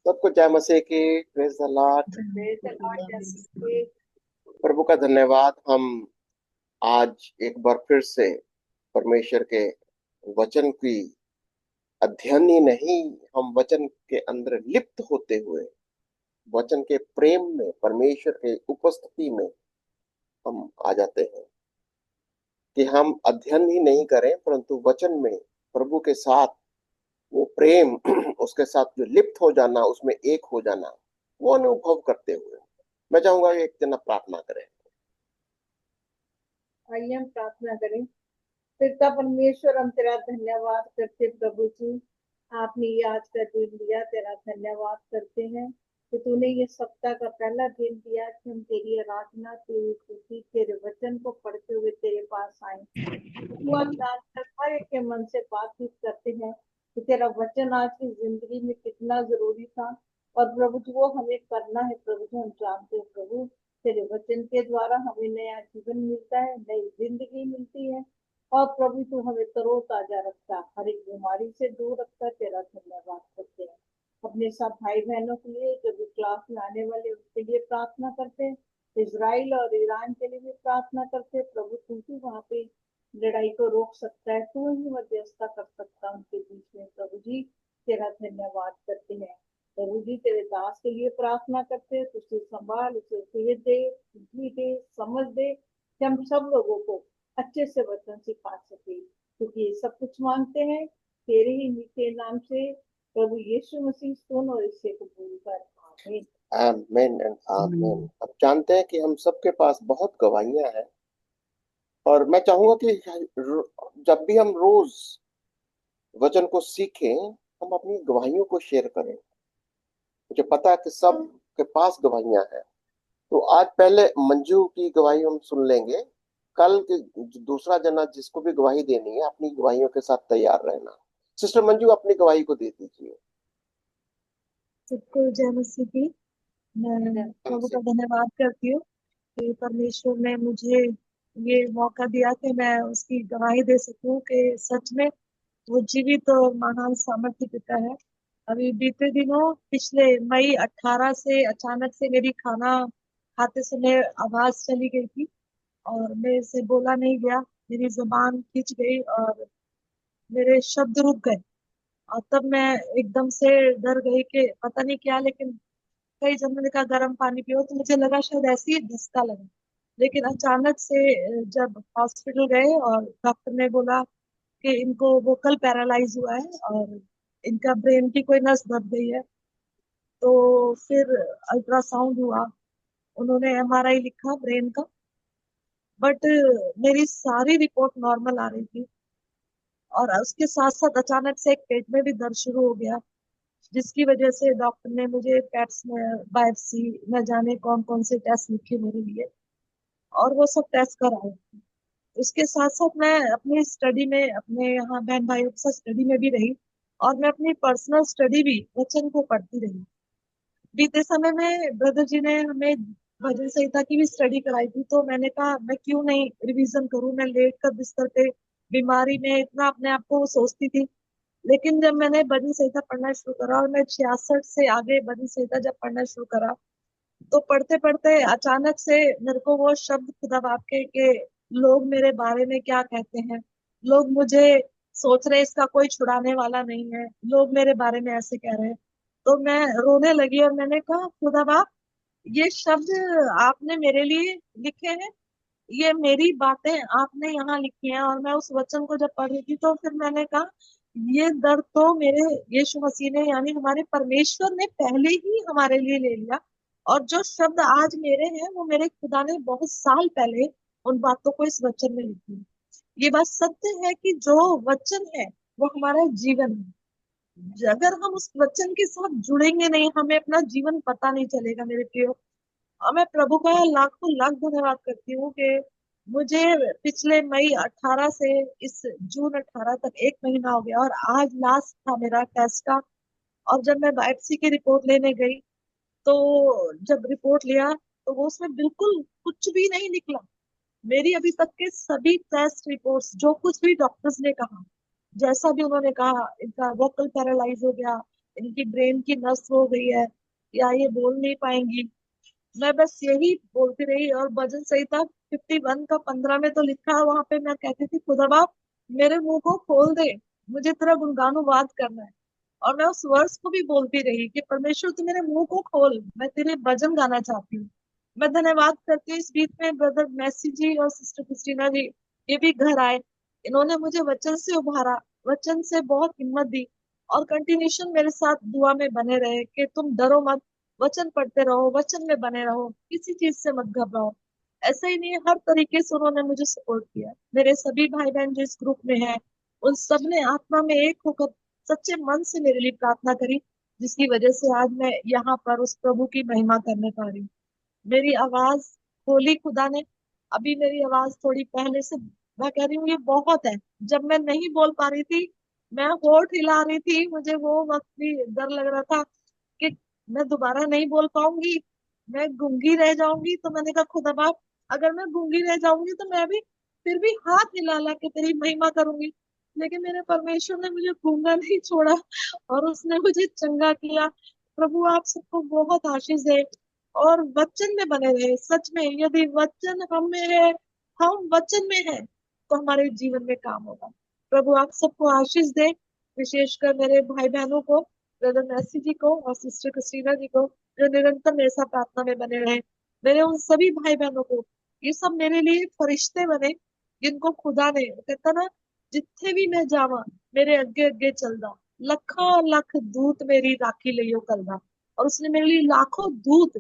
सबको जय मसीह की। Praise the Lord. Praise the Lord, जैसे प्रभु का धन्यवाद। हम आज एक बार फिर से परमेश्वर के वचन की अध्ययन ही नहीं, हम वचन के अंदर लिप्त होते हुए वचन के प्रेम में, परमेश्वर के उपस्थिति में हम आ जाते हैं कि हम अध्ययन ही नहीं करें, परंतु वचन में प्रभु के साथ वो प्रेम उसके साथ जो लिप्त हो जाना, उसमें एक हो जाना, वो अनुभव करते हुए मैं चाहूंगा एक जना प्रार्थना करें। आइए हम प्रार्थना करें। पिता परमेश्वर, हम तेरा धन्यवाद करते प्रभु जी। आपने ये आज का दिन दिया, तेरा धन्यवाद करते हैं कि तूने ये सप्ताह का पहला दिन दिया कि हम तेरी आराधना, तेरी स्तुति, तेरे वचन को पढ़ते हुए तेरे पास आए। तू आज जानकर हर एक के मन से बातचीत करते हैं कि तेरा वचन आज की जिंदगी में कितना जरूरी था। और प्रभु जी वो हमें करना है। प्रभु जी हम जानते हैं प्रभु, तेरे वचन के द्वारा हमें नया जीवन मिलता है, नई जिंदगी मिलती है। और प्रभु तू हमें तरोताजा रखता है, हर एक बीमारी से दूर रखता है। तेरा धन्यवाद करते हैं। अपने सब भाई बहनों के लिए जो भी क्लास में आने वाले उसके लिए प्रार्थना करते हैं। इजराइल और ईरान के लिए भी प्रार्थना करते हैं। प्रभु तू ही वहाँ पे लड़ाई को रोक सकता है, तू ही मध्यस्थता कर सकता है उनके बीच में। प्रभु जी तेरा धन्यवाद करते हैं। प्रभु जी तेरे दास के लिए प्रार्थना करते हैं, तुझे संभाल, उसे सेहत दे, बुद्धि दे, समझ दे कि हम सब लोगों को अच्छे से वचन सिखा सके, क्योंकि ये सब कुछ मांगते हैं तेरे ही मीठे नाम से, प्रभु यीशु मसीह। सुन और इसे कबूल कर। आमीन। आमेन एंड आमेन। हम जानते हैं कि हम सबके पास बहुत गवाहियां हैं, और मैं चाहूंगा कि जब भी हम रोज वचन को सीखें, हम अपनी गवाहियों को शेयर करें। मुझे पता है कि सब के पास गवाहियां हैं। तो आज पहले मंजू की गवाही हम सुन लेंगे। कल के जो दूसरा जना जिसको भी गवाही देनी है, अपनी गवाहियों के साथ तैयार रहना। सिस्टर मंजू, अपनी गवाही को दे दीजिए। सबको जय मसीह की। मैं प्रभु का धन्यवाद करती हूँ कि परमेश्वर ने मुझे ये मौका दिया कि मैं उसकी गवाही दे सकूं कि सच में वो जीवित और महान सामर्थ्य पिता है। अभी बीते दिनों पिछले मई 18 से अचानक से मेरी खाना खाते समय आवाज चली गई थी और मेरे से बोला नहीं गया। मेरी जुबान खिंच गई और मेरे शब्द रुक गए। और तब मैं एकदम से डर गई कि पता नहीं क्या, लेकिन कई जनों ने कहा गर्म पानी पियो, तो मुझे लगा शायद ऐसे ही धक्का लगा। लेकिन अचानक से जब हॉस्पिटल गए और डॉक्टर ने बोला कि इनको वोकल पैरालाइज हुआ है और इनका ब्रेन की कोई नस दब गई है, तो फिर अल्ट्रासाउंड हुआ। उन्होंने एमआरआई लिखा ब्रेन का, बट मेरी सारी रिपोर्ट नॉर्मल आ रही थी। और उसके साथ साथ अचानक से एक पेट में भी दर्द शुरू हो गया, जिसकी वजह से डॉक्टर ने मुझे पेट्स में बायोप्सी न जाने कौन कौन से टेस्ट लिखे मेरे लिए, और वो सब टेस्ट कराए। उसके साथ साथ मैं अपनी स्टडी में, अपने यहाँ बहन भाइयों के साथ स्टडी में भी रही, और मैं अपनी पर्सनल स्टडी भी वचन को पढ़ती रही। बीते समय में ब्रदर जी ने हमें भजन संहिता की भी स्टडी कराई थी, तो मैंने कहा मैं क्यों नहीं रिवीजन करूं। मैं लेट कर बिस्तर पे बीमारी में इतना अपने आप को सोचती थी। लेकिन जब मैंने भजन संहिता पढ़ना शुरू करा और मैं 66 से आगे भजन संहिता जब पढ़ना शुरू करा, तो पढ़ते पढ़ते अचानक से मेरे को वो शब्द खुदा बाप के लोग मेरे बारे में क्या कहते हैं। लोग मुझे सोच रहे इसका कोई छुड़ाने वाला नहीं है, लोग मेरे बारे में ऐसे कह रहे हैं। तो मैं रोने लगी और मैंने कहा खुदा बाप, ये शब्द आपने मेरे लिए लिखे हैं, ये मेरी बातें आपने यहाँ लिखी हैं। और मैं उस वचन को जब पढ़ रही थी तो फिर मैंने कहा ये दर्द तो मेरे यीशु मसीह ने, यानी हमारे परमेश्वर ने पहले ही हमारे लिए ले लिया। और जो शब्द आज मेरे हैं वो मेरे खुदा ने बहुत साल पहले उन बातों को इस वचन में लिखी है। ये बात सत्य है कि जो वचन है वो हमारा जीवन है। अगर हम उस वचन के साथ जुड़ेंगे नहीं, हमें अपना जीवन पता नहीं चलेगा मेरे प्रियो। और मैं प्रभु का लाखों लाख धन्यवाद करती हूँ कि मुझे पिछले मई 18 से इस जून 18 तक 1 महीना हो गया, और आज लास्ट था मेरा टेस्ट का। और जब मैं बायोप्सी की रिपोर्ट लेने गई, तो जब रिपोर्ट लिया तो वो उसमें बिल्कुल कुछ भी नहीं निकला। मेरी अभी तक के सभी टेस्ट रिपोर्ट्स, जो कुछ भी डॉक्टर्स ने कहा, जैसा भी उन्होंने कहा, इनका वोकल पैरालाइज हो गया, इनकी ब्रेन की नस हो गई है या ये बोल नहीं पाएंगी। मैं बस यही बोलती रही। और भजन संहिता 51 का 15 में तो लिखा है, वहां पे मैं कहती थी खुदा बाप मेरे मुंह को खोल दे, मुझे तेरा गुणगानुवाद करना है। और मैं उस वर्ष को भी बोलती रही कि परमेश्वर तू मेरे मुंह को खोल, मैं तेरे भजन गाना चाहती हूँ। मैं धन्यवाद करती हूँ इस बीच में ब्रदर मैसी जी और सिस्टर क्रिस्टीना जी ये भी घर आए। इन्होंने मुझे वचन से उभारा, वचन से बहुत हिम्मत दी और कंटिन्यूशन मेरे साथ दुआ में बने रहे कि तुम डरो मत, वचन पढ़ते रहो, वचन में बने रहो, किसी चीज से मत घबराओ। ऐसा ही नहीं, हर तरीके से उन्होंने मुझे सपोर्ट किया। मेरे सभी भाई बहन जो इस ग्रुप में हैं उन सब ने आत्मा में एक होकर सच्चे मन से मेरे लिए प्रार्थना करी, जिसकी वजह से आज मैं यहाँ पर उस प्रभु की महिमा करने पा रही हूँ। मेरी आवाज खोली खुदा ने। अभी मेरी आवाज थोड़ी पहले से, मैं कह रही हूँ ये बहुत है। जब मैं नहीं बोल पा रही थी, मैं होठ हिला रही थी, मुझे वो वक्त भी डर लग रहा था कि मैं दोबारा नहीं बोल पाऊंगी, मैं गूंगी रह जाऊंगी। तो मैंने कहा खुदा बाप अगर मैं गूंगी रह जाऊंगी तो मैं भी फिर भी हाथ हिला ला के तेरी महिमा करूंगी। लेकिन मेरे परमेश्वर ने मुझे गूंगा नहीं छोड़ा और उसने मुझे चंगा किया। प्रभु आप सबको बहुत आशीष दे और वचन में बने रहे। सच में यदि वचन हम में है, हम वचन में है, तो हमारे जीवन में काम होगा। प्रभु आप सबको आशीष दे, विशेषकर मेरे भाई बहनों को, ब्रदर मैसी जी को और सिस्टर क्रिस्टीना जी को जो निरंतर मेरे साथ प्रार्थना में बने रहे। मेरे उन सभी भाई बहनों को, ये सब मेरे लिए फरिश्ते बने जिनको खुदा ने कहता ना, जिथे भी मैं जावा मेरे अगे अगे चलदा, लखा लख दूत मेरी राखी लियो करदा। और उसने मेरे लिए लाखों दूत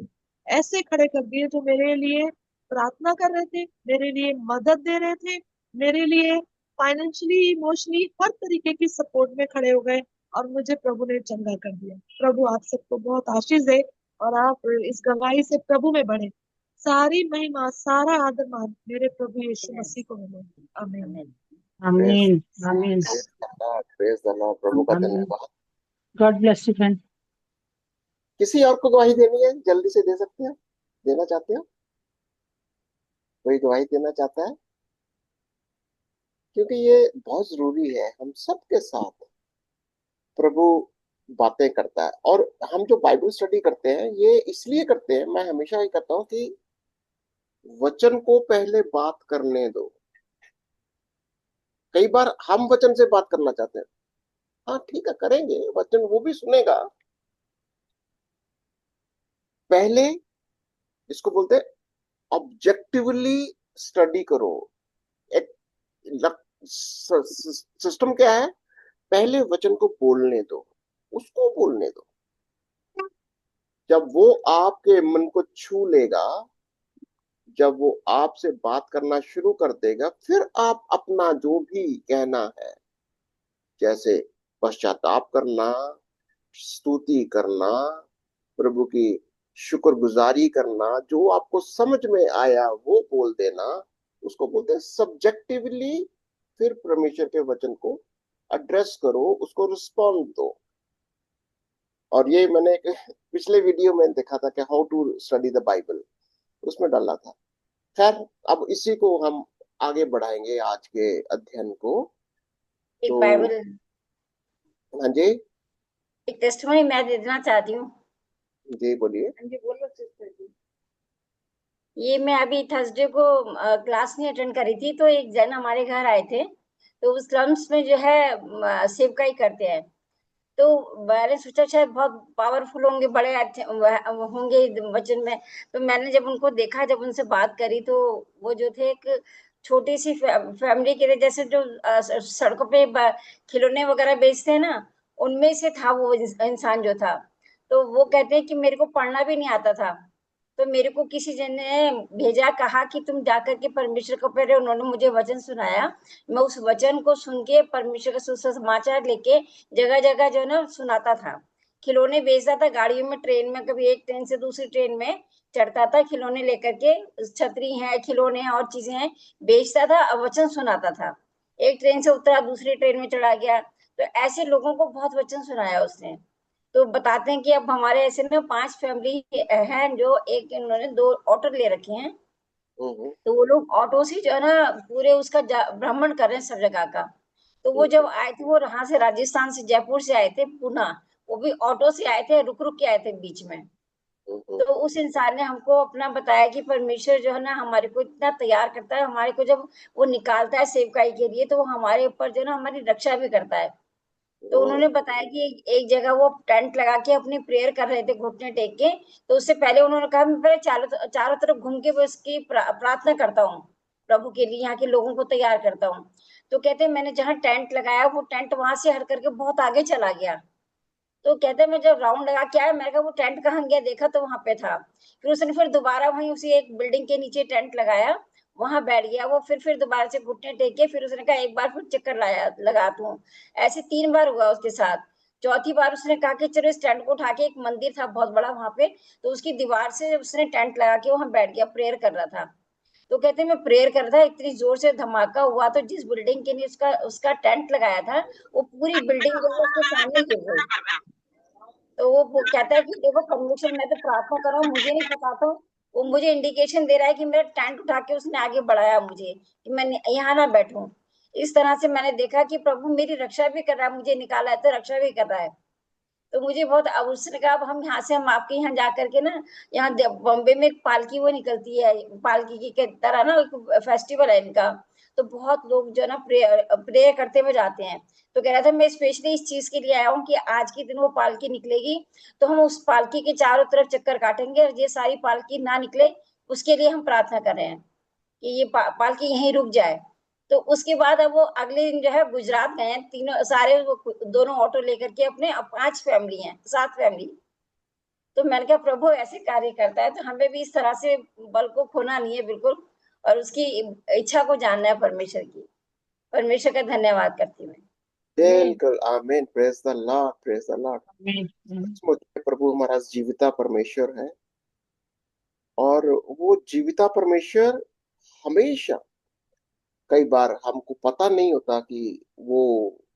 ऐसे खड़े कर दिए जो मेरे लिए प्रार्थना कर रहे थे, मेरे लिए मदद दे रहे थे, मेरे लिए फाइनेंशियली इमोशनली हर तरीके की सपोर्ट में खड़े हो गए और मुझे प्रभु ने चंगा कर दिया। प्रभु आप सबको बहुत आशीष दे और आप इस गवाही से प्रभु में बढ़े। सारी महिमा सारा आदर मान मेरे प्रभु यीशु मसीह को मिले। आमीन। आमीन आमीन प्रेज द लॉर्ड, प्रभु का आमीन। धन्यवाद। God bless you friend. किसी और को गवाही देनी है, जल्दी से दे सकते हैं, देना चाहते हो? कोई गवाही देना चाहता है? क्योंकि ये बहुत जरूरी है, हम सबके साथ प्रभु बातें करता है। और हम जो बाइबल स्टडी करते हैं ये इसलिए करते हैं, मैं हमेशा ये कहता हूँ कि वचन को पहले बात करने दो। कई बार हम वचन से बात करना चाहते हैं, हाँ ठीक है करेंगे, वचन वो भी सुनेगा। पहले इसको बोलते हैं ऑब्जेक्टिवली स्टडी करो। एक सिस्टम क्या है, पहले वचन को बोलने दो, उसको बोलने दो। जब वो आपके मन को छू लेगा, जब वो आपसे बात करना शुरू कर देगा, फिर आप अपना जो भी कहना है, जैसे पश्चाताप करना, स्तुति करना, प्रभु की शुक्रगुजारी करना, जो आपको समझ में आया वो बोल देना, उसको बोलते हैं सब्जेक्टिवली। फिर परमेश्वर के वचन को एड्रेस करो, उसको रिस्पॉन्ड दो। और ये मैंने एक पिछले वीडियो में देखा था कि how to study the Bible, उसमें डाला था। खैर अब इसी को हम आगे बढ़ाएंगे आज के अध्ययन को। एक तो बाइबल, हाँ जी, एक टेस्टिमनी मैं दे देना चाहती हूँ। जी बोलिए। हाँ जी बोलो सिस्टर जी। ये मैं अभी थर्सडे को क्लास नहीं अटेंड करी थी, तो एक जन हमारे घर आए थे, तो उस क्लम्स में जो है सेवकाई करते हैं। तो मैंने सोचा शायद बहुत पावरफुल होंगे, बड़े अच्छे होंगे वचन में। तो मैंने जब उनको देखा, जब उनसे बात करी, तो वो जो थे एक छोटी सी फैमिली के लिए, जैसे जो सड़कों पे खिलौने वगैरह बेचते हैं ना, उनमें से था वो इंसान जो था। तो वो कहते हैं कि मेरे को पढ़ना भी नहीं आता था, तो मेरे को किसी जन ने भेजा, कहा कि तुम जाकर के परमेश्वर को पढ़े। उन्होंने मुझे वचन सुनाया, मैं उस वचन को सुन के परमेश्वर का सुसमाचार लेके जगह जगह जो है ना सुनाता था। खिलौने बेचता था गाड़ियों में, ट्रेन में, कभी एक ट्रेन से दूसरी ट्रेन में चढ़ता था, खिलौने लेकर के, छतरी है, खिलौने हैं और चीजें हैं, बेचता था और वचन सुनाता था। एक ट्रेन से उतरा, दूसरी ट्रेन में चढ़ा गया। तो ऐसे लोगों को बहुत वचन सुनाया उसने। तो बताते हैं कि अब हमारे ऐसे में 5 फैमिली हैं, जो एक इन्होंने 2 ऑटो ले रखे हैं। तो वो लोग ऑटो से जो है ना पूरे उसका भ्रमण कर रहे हैं सब जगह का। तो वो जब आए थे, वो यहाँ से राजस्थान से, जयपुर से आए थे पूना, वो भी ऑटो से आए थे, रुक रुक के आए थे बीच में। तो उस इंसान ने हमको अपना बताया कि परमेश्वर जो है ना हमारे को इतना तैयार करता है, हमारे को जब वो निकालता है सेवकाई के लिए तो वो हमारे ऊपर जो है ना हमारी रक्षा भी करता है। तो उन्होंने बताया कि एक जगह वो टेंट लगा के अपनी प्रेयर कर रहे थे घुटने टेक के। तो उससे पहले उन्होंने कहा मैं पहले चारों तरफ घूम के उसकी प्रार्थना करता हूँ, प्रभु के लिए यहाँ के लोगों को तैयार करता हूँ। तो कहते मैंने जहाँ टेंट लगाया वो टेंट वहां से हट करके बहुत आगे चला गया। तो कहते मैं जब राउंड लगा के आया, मैंने कहा वो टेंट कहाँ गया, देखा तो वहां पे था। फिर उसने फिर दोबारा वहीं उसी एक बिल्डिंग के नीचे टेंट लगाया, वहां बैठ गया वो। फिर दोबारा से घुटने टेके, फिर उसने कहा एक बार फिर चक्कर लगा दूं। ऐसे 3 बार हुआ उसके साथ। चौथी बार उसने कहा कि चलो इस टेंट को उठा के, एक मंदिर था बहुत बड़ा वहां पे, तो उसकी दीवार से उसने टेंट लगा के वहां बैठ गया, प्रेयर कर रहा था। तो कहते मैं प्रेयर कर रहा था, इतनी जोर से धमाका हुआ तो जिस बिल्डिंग के लिए उसका उसका टेंट लगाया था वो पूरी बिल्डिंग जो है उसके सामने गिर गई। तो वो कहता है कि देखो परमेश्वर, मैं तो प्रार्थना कर रहा हूँ, मुझे नहीं पता था। वो मुझे इंडिकेशन दे रहा है कि मेरा टेंट उठा के उसने आगे बढ़ाया मुझे कि मैं यहाँ ना बैठूं। इस तरह से मैंने देखा कि प्रभु मेरी रक्षा भी कर रहा है, मुझे निकाला है तो रक्षा भी कर रहा है। तो मुझे बहुत, अब उसने कहा अब हम यहाँ से, हम आपके यहाँ जा करके ना, यहाँ बॉम्बे में एक पालकी वो निकलती है, पालकी की तरह ना एक फेस्टिवल है इनका। तो बहुत लोग जो है ना प्रेयर करते हुए जाते हैं। तो कह रहा था मैं स्पेशली इस चीज के लिए आया हूँ कि आज के दिन वो पालकी निकलेगी तो हम उस पालकी के चारों तरफ चक्कर काटेंगे, और ये सारी पालकी ना निकले उसके लिए हम प्रार्थना कर रहे हैं कि ये पालकी यहीं रुक जाए। तो उसके बाद अब वो अगले दिन जो है गुजरात गए हैं, तीनों सारे वो दोनों ऑटो लेकर के अपने, अब 5 फैमिली हैं, 7 फैमिली। तो मैंने कहा प्रभु ऐसे कार्य करता है तो हमें भी इस तरह से बल को खोना नहीं है बिल्कुल, और उसकी इच्छा को जानना है परमेश्वर की। परमेश्वर का धन्यवाद करती हूँ मैं। बिल्कुल, आमीन, praise the Lord, praise the Lord. Amen. सचमुच प्रभु हमारा जीविता परमेश्वर है, और वो जीविता परमेश्वर हमेशा, कई बार हमको पता नहीं होता कि वो,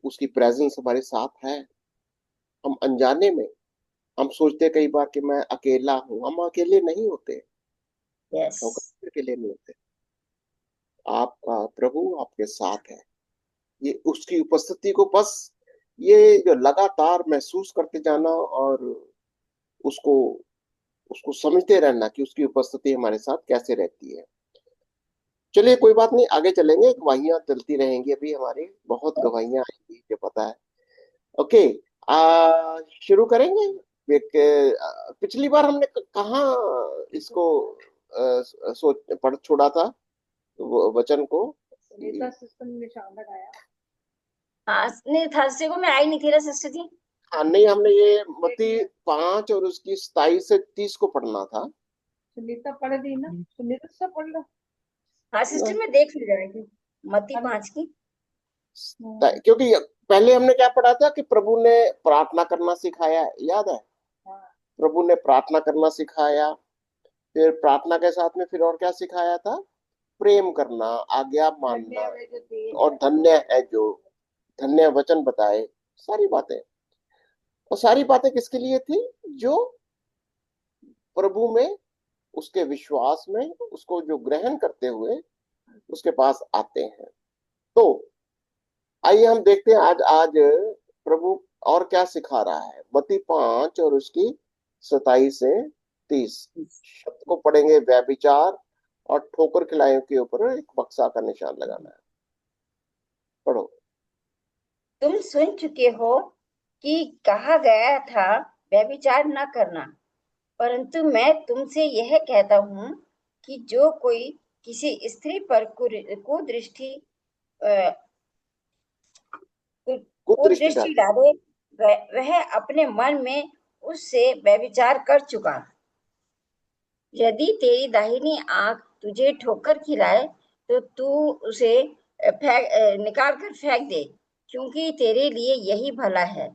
उसकी प्रेजेंस हमारे साथ है। हम अनजाने में हम सोचते कई बार कि मैं अकेला हूं, हम अकेले नहीं होते, यस। हम कभी अकेले नहीं होते। आपका प्रभु आपके साथ है। ये उसकी उपस्थिति को बस, ये जो लगातार महसूस करते जाना, और उसको उसको समझते रहना कि उसकी उपस्थिति हमारे साथ कैसे रहती है। चलिए, कोई बात नहीं, आगे चलेंगे, गवाहियां चलती रहेंगी, अभी हमारी बहुत गवाहियां आएंगी, जो पता है। ओके, शुरू करेंगे। पिछली बार हमने कहाँ इसको सोच पढ़ छोड़ा था, वो वचन को। सुनीता सिस्टम में निशान लगाया। हाँ नहीं, थर्सडे को मैं आई नहीं थी ना सिस्टर जी। हाँ, नहीं, हमने ये मत्ती 5 और उसकी 27 से 30 को पढ़ना था। सुनीता पढ़ दी ना, सुनीता सब पढ़ लो। हाँ सिस्टर मैं देख ली जाएगी मत्ती 5 की। क्योंकि पहले हमने क्या पढ़ा था कि प्रभु ने प्रार्थना करना सिखाया, याद है? प्रभु ने प्रार्थना करना सिखाया, फिर प्रार्थना के साथ में फिर और क्या सिखाया था? प्रेम करना, आज्ञा मानना, और धन्य है जो, धन्य वचन बताए, सारी बातें। और सारी बातें किसके लिए थी? जो प्रभु में, उसके विश्वास में, उसको जो ग्रहण करते हुए उसके पास आते हैं। तो आइए हम देखते हैं आज आज प्रभु और क्या सिखा रहा है। मत्ती 5 और उसकी 27 से 30 शब्द को पढ़ेंगे। व्यभिचार और ठोकर खिलाने के ऊपर एक बक्सा का निशान लगाना है। पढ़ो। तुम सुन चुके हो कि कहा गया था व्यभिचार न करना, परंतु मैं तुमसे यह कहता हूँ कि जो कोई किसी स्त्री पर कुदृष्टि अ, कुदृष्टि कुदृष्टि डाले। डाले, वह अपने मन में उससे व्यभिचार कर चुका। यदि तेरी दाहिनी आंख तुझे ठोकर खिलाए तो तू उसे निकाल कर फेंक दे, क्योंकि तेरे लिए यही भला है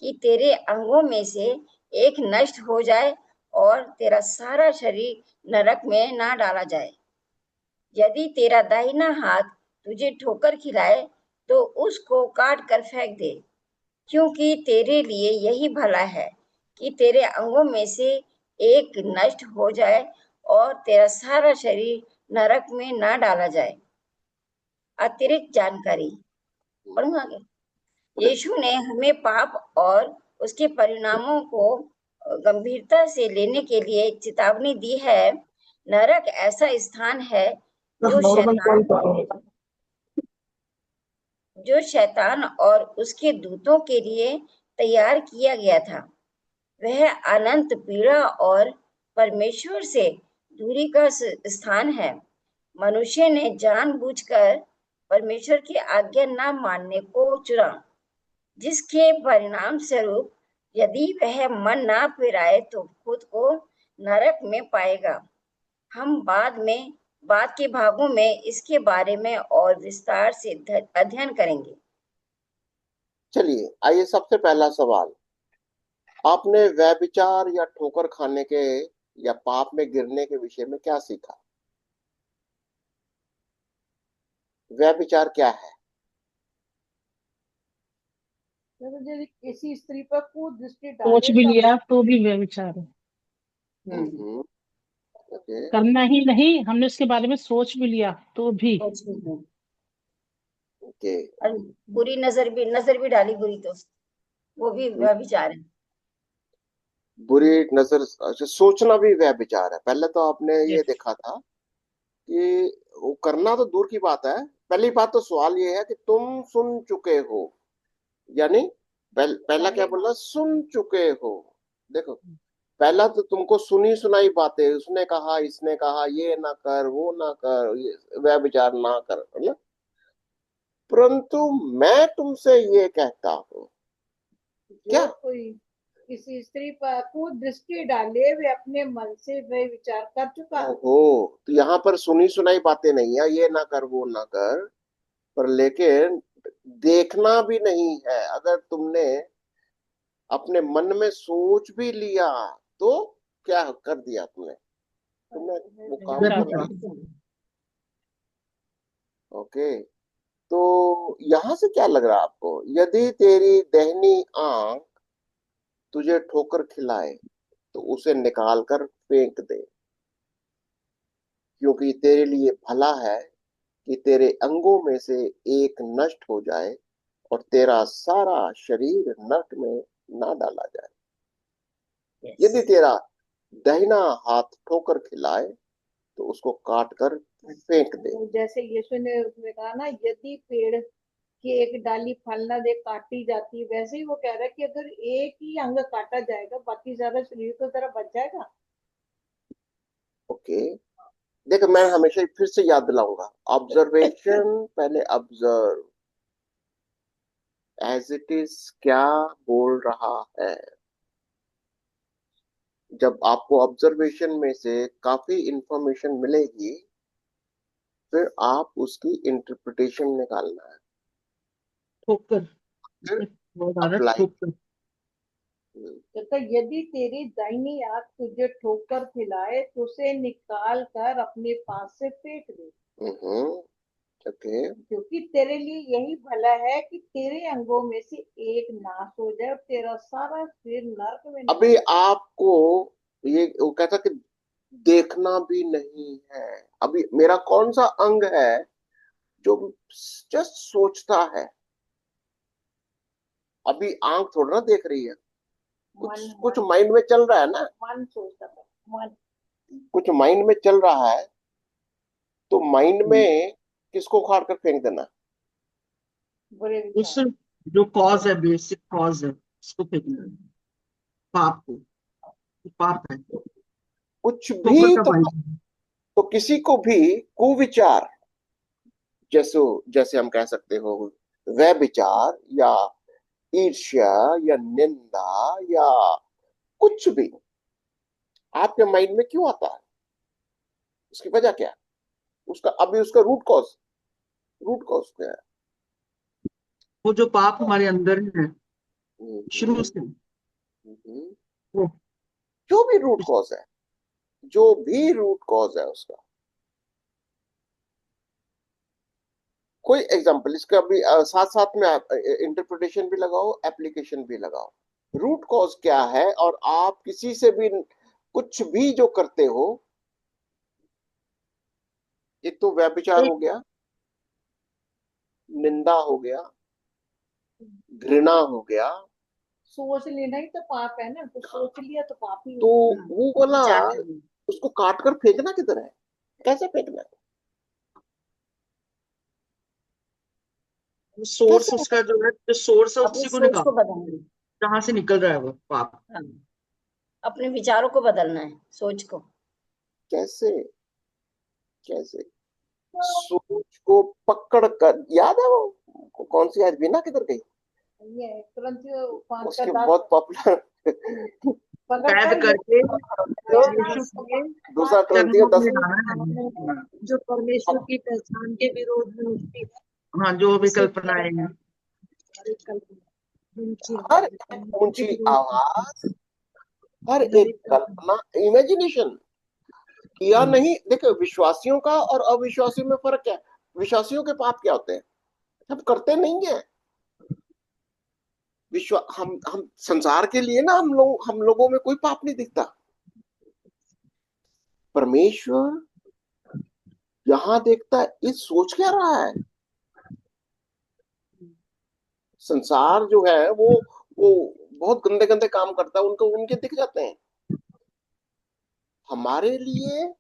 कि तेरे अंगों में से एक नष्ट हो जाए और तेरा सारा शरीर नरक में ना डाला जाए। यदि तेरा दाहिना हाथ तुझे ठोकर खिलाए तो उसको काट कर फेंक दे, क्योंकि तेरे लिए यही भला है कि तेरे अंगों में से एक नष्ट हो जाए और तेरा सारा शरीर नरक में ना डाला जाए। अतिरिक्त जानकारी पढ़ूंगा आगे। यीशु ने हमें पाप और उसके परिणामों को गंभीरता से लेने के लिए चेतावनी दी है। नरक ऐसा स्थान है जो शैतान और उसके दूतों के लिए तैयार किया गया था। वह अनंत पीड़ा और परमेश्वर से दूरी का स्थान है। मनुष्य ने जानबूझकर परमेश्वर की आज्ञा न मानने को चुना, जिसके परिणाम स्वरूप यदि वह मन ना फिराए तो खुद को नरक में पाएगा। हम बाद के भागों में इसके बारे में और विस्तार से अध्ययन करेंगे। चलिए, आइए सबसे पहला सवाल, आपने व्यभिचार या ठोकर खाने के या पाप में गिरने के विषय में क्या सीखा? व्यभिचार क्या है? यदि किसी स्त्री पर कुदृष्टि सोच डाले भी तो लिया तो भी व्यभिचार है। ओके, करना ही नहीं, हमने उसके बारे में सोच भी लिया तो भी। ओके, और बुरी नजर भी डाली बुरी, तो वो भी व्यभिचार है। बुरी नजर, अच्छा, सोचना भी व्यभिचार है। पहले तो आपने ये Yes. देखा था कि वो करना तो दूर की बात है। पहली बात तो सवाल ये है कि तुम सुन चुके हो, यानी पहला क्या बोला? सुन चुके हो। देखो, पहला तो तुमको सुनी सुनाई बातें, उसने कहा, इसने कहा, ये ना कर, वो ना कर, ये व्यभिचार ना कर, मतलब। परंतु मैं तुमसे ये कहता हूं, क्या? जो कोई किसी स्त्री पर कुदृष्टि डाले वे अपने मन से वह विचार कर चुका। ओहो, तो यहाँ पर सुनी सुनाई बातें नहीं है, ये ना कर, वो ना कर, पर लेकिन देखना भी नहीं है। अगर तुमने अपने मन में सोच भी लिया तो क्या कर दिया तुमने? तुमने वो काम कर व्यभिचार। दिया। ओके, तो यहां से क्या लग रहा है आपको? यदि तेरी दाहिनी आंख तुझे ठोकर खिलाए तो उसे निकाल कर फेंक दे, क्योंकि तेरे लिए भला है कि तेरे अंगों में से एक नष्ट हो जाए और तेरा सारा शरीर नरक में ना डाला जाए। यदि तेरा दाहिना हाथ ठोकर खिलाए तो उसको काट कर फेंक दे। तो जैसे यीशु ने उसमें कहा ना, यदि पेड़ की एक डाली फल ना दे काटी जाती, वैसे ही वो कह रहा है कि अगर एक ही अंग काटा जाएगा बाकी सारा शरीर तो तेरा बच जाएगा। ओके, देखो, मैं हमेशा फिर से याद दिलाऊंगा, ऑब्जर्वेशन पहले ऑब्जर्व एज इट इज, क्या बोल रहा है। जब आपको ऑब्जर्वेशन में से काफी इंफॉर्मेशन मिलेगी, फिर आप उसकी इंटरप्रिटेशन निकालना है, ठोकर। फिर बहुत आ रहा है, अप्लाई। ठोकर। तो यदि तेरी दाहिनी आंख तुझे ठोकर खिलाए तो उसे निकाल कर अपने पास से फेंक दे, ओके, क्योंकि तेरे लिए यही भला है कि तेरे अंगों में से एक नाश हो जाए और तेरा सारा शरीर नरक में ना। अभी आपको ये वो कहता कि देखना भी नहीं है। अभी मेरा कौन सा अंग है जो जस्ट सोचता है? अभी आंख थोड़ा ना देख रही है, कुछ मन कुछ मन माइंड में चल रहा है ना, मन सोचता था, मन कुछ माइंड में चल रहा है। तो माइंड में किसको उखाड़ कर फेंक देना? बुरे उस विचार। जो कॉज है, बेसिक कॉज है, उसको फेंकना है, पाप को। ये पाप है, कुछ ठोकर भी का भाई। तो किसी को भी कुविचार, जैसे जैसे हम कह सकते हो व्यभिचार या ईर्ष्या या निंदा या कुछ भी आपके माइंड में क्यों आता है? उसकी वजह क्या है? उसका अभी उसका रूट कॉज क्या है? वो जो पाप हमारे अंदर है शुरू हम्म, से, हम्म, वो जो भी रूट कॉज है, जो भी रूट कॉज है उसका कोई एग्जांपल, इसका भी साथ साथ में आप इंटरप्रिटेशन भी लगाओ, एप्लीकेशन भी लगाओ। रूट कॉज क्या है? और आप किसी से भी कुछ भी जो करते हो, एक तो व्यभिचार एक हो गया, निंदा हो गया, घृणा हो गया, सोच लेना ही तो पाप है ना, कुछ सोच लिया तो पाप ही तो होगा। वो बोला विचार करना। उसको काट कर फेंकना किधर है, कैसे फेंकना है, सोर्स कैसे? उसका जो है, जो सोर्स है अपनी उसी को सोच को निकाल, बदलना है। जहां से निकल रहा है वो पाप। हाँ, अपने विचारों को बदलना है, सोच को। कैसे? कैसे? सोच को पकड़ कर, याद है वो कौन सी आज बिना किधर गई, ये तुरंत 5 का उसके 10 बहुत पॉपुलर पकड़ कैद कर करके ये यीशु के दूसरा क्रंथियों चरणों में 10। लाना है। जो परमेश्वर की पहचान के विरोध में उठती है, हाँ, जो उसे विकल्पनाएं हैं। हर एक कल्पना, ऊंची हर आवाज, एक उनके ऊंची विरोध में, आवाज, हर हर एक एक कल्पना। कल्पना, इमेजिनेशन किया नहीं। देखो विश्वासियों का और अविश्वासियों में फर्क क्या है, विश्वासियों के पाप क्या होते हैं, हम करते नहीं है। हम संसार के लिए ना, हम लोगों में कोई पाप नहीं दिखता। परमेश्वर यहां देखता है, ये सोच क्या रहा है। संसार जो है वो बहुत गंदे गंदे काम करता है, उनको उनके दिख जाते हैं। हमारे लिए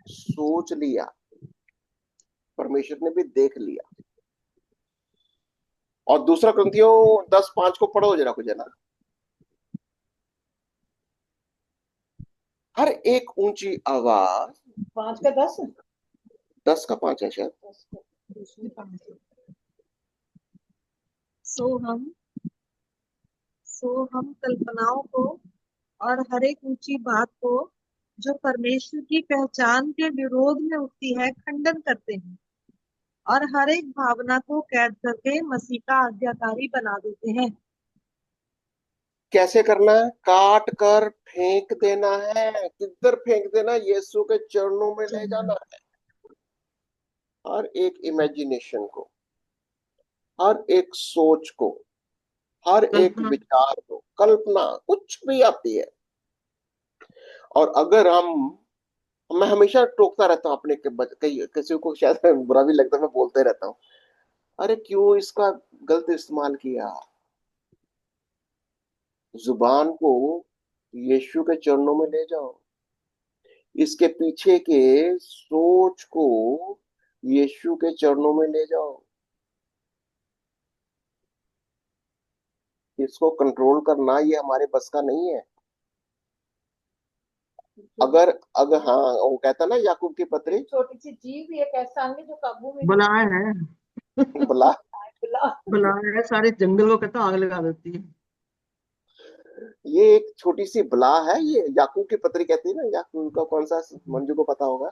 सोच लिया, परमेश्वर ने भी देख लिया। और दूसरा क्रंथियों 10:5 को पढ़ो जरा कुछ, है ना। हर एक ऊंची आवाज, 5 का 10 10:5 है शायद। सो हम कल्पनाओं को और हर एक ऊंची बात को जो परमेश्वर की पहचान के विरोध में उठती है खंडन करते हैं, और हर एक भावना को कैद करके मसीह का आज्ञाकारी बना देते हैं। कैसे करना है, काट कर फेंक देना है। किधर फेंक देना, यीशु के चरणों में ले जाना है। हर एक इमेजिनेशन को, हर एक सोच को, हर एक कल्पना। विचार को, कल्पना कुछ भी आती है। और अगर मैं हमेशा टोकता रहता हूँ अपने कई किसी को शायद बुरा भी लगता है, मैं बोलते रहता हूँ, अरे क्यों इसका गलत इस्तेमाल किया। जुबान को यीशु के चरणों में ले जाओ, इसके पीछे के सोच को यीशु के चरणों में ले जाओ। इसको कंट्रोल करना ये हमारे बस का नहीं है। अगर अगर हाँ, वो कहता ना याकूब की पत्री, छोटी सी जीव भी एक ऐसा अंग है जो काबू में बलाएं है, बोला बुला बलाएं है, सारे जंगल को कहता आग लगा देती है। ये एक छोटी सी बला है। ये याकूब की पत्री कहती है ना, याकूब का कौन सा, मंजू को पता होगा,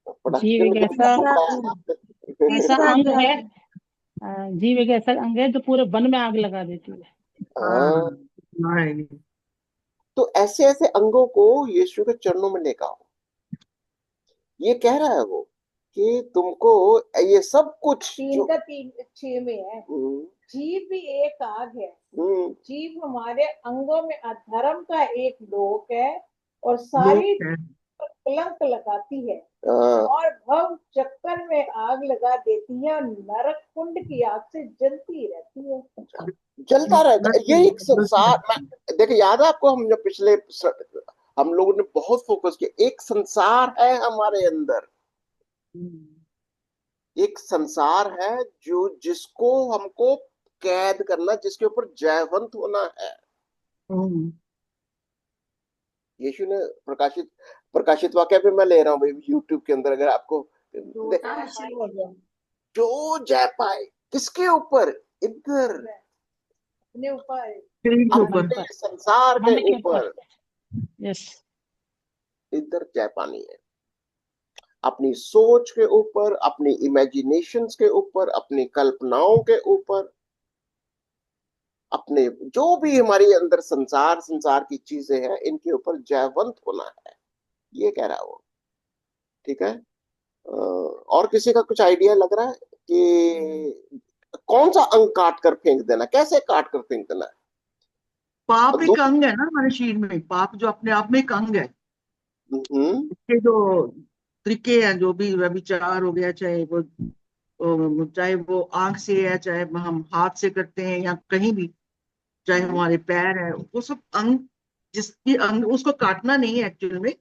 पढ़ा जीव क्यों एक नहीं ऐसा पढ़ा ऐसा ऐसा अंग अंग है, है। जीव एक ऐसा अंग है जो पूरे वन में आग लगा देती है। हाँ, हाँ, बलाएं। तो ऐसे ऐसे अंगों को यीशु के चरणों में लेकर आओ। ये कह रहा है वो कि तुमको ये सब कुछ 3 जो का 6 में है। हम्म, जीव भी एक आग है। हम्म, जीव हमारे अंगों में अधर्म का एक लोक है और लोग सारी है। कलंक लगाती है हाँ, और भव चक्कर में आग लगा देती है और नरक कुंड की आग से जलती रहती है। चलता रहता है ये एक संसार। देखिए याद है आपको, हम जब हम लोगों ने बहुत फोकस किया, एक संसार है हमारे अंदर, एक संसार है जो जिसको हमको कैद करना, जिसके ऊपर जयवंत होना है। यीशु ने प्रकाशित वाक्य पे मैं ले रहा हूँ भाई, यूट्यूब के अंदर अगर आपको हाँ, शुरू हो गया। जो जय पाए किसके ऊपर, इधर अपने ऊपर शरीर के ऊपर। अपने संसार के मन के ऊपर। ऊपर, यस। इधर जय पानी है। अपनी सोच के ऊपर, अपनी इमेजिनेशंस के ऊपर, अपनी कल्पनाओं के ऊपर, अपने जो भी हमारे अंदर संसार की चीजें हैं, इनके ऊपर जयवंत होना है, ये कह रहा है वो। ठीक है। और किसी का कुछ आइडिया लग रहा है कि कौन सा अंग काट कर फेंक देना, कैसे काट कर फेंक देना है। पाप और एक अंग है ना हमारे शरीर में, पाप जो अपने आप में एक अंग है। इसके जो तरीके हैं, जो भी व्यभिचार हो गया, चाहे वो आंख से है, चाहे हम हाथ से करते हैं या कहीं भी, चाहे हमारे पैर है, वो सब अंग, जिसकी अंग उसको काटना नहीं है एक्चुअल में,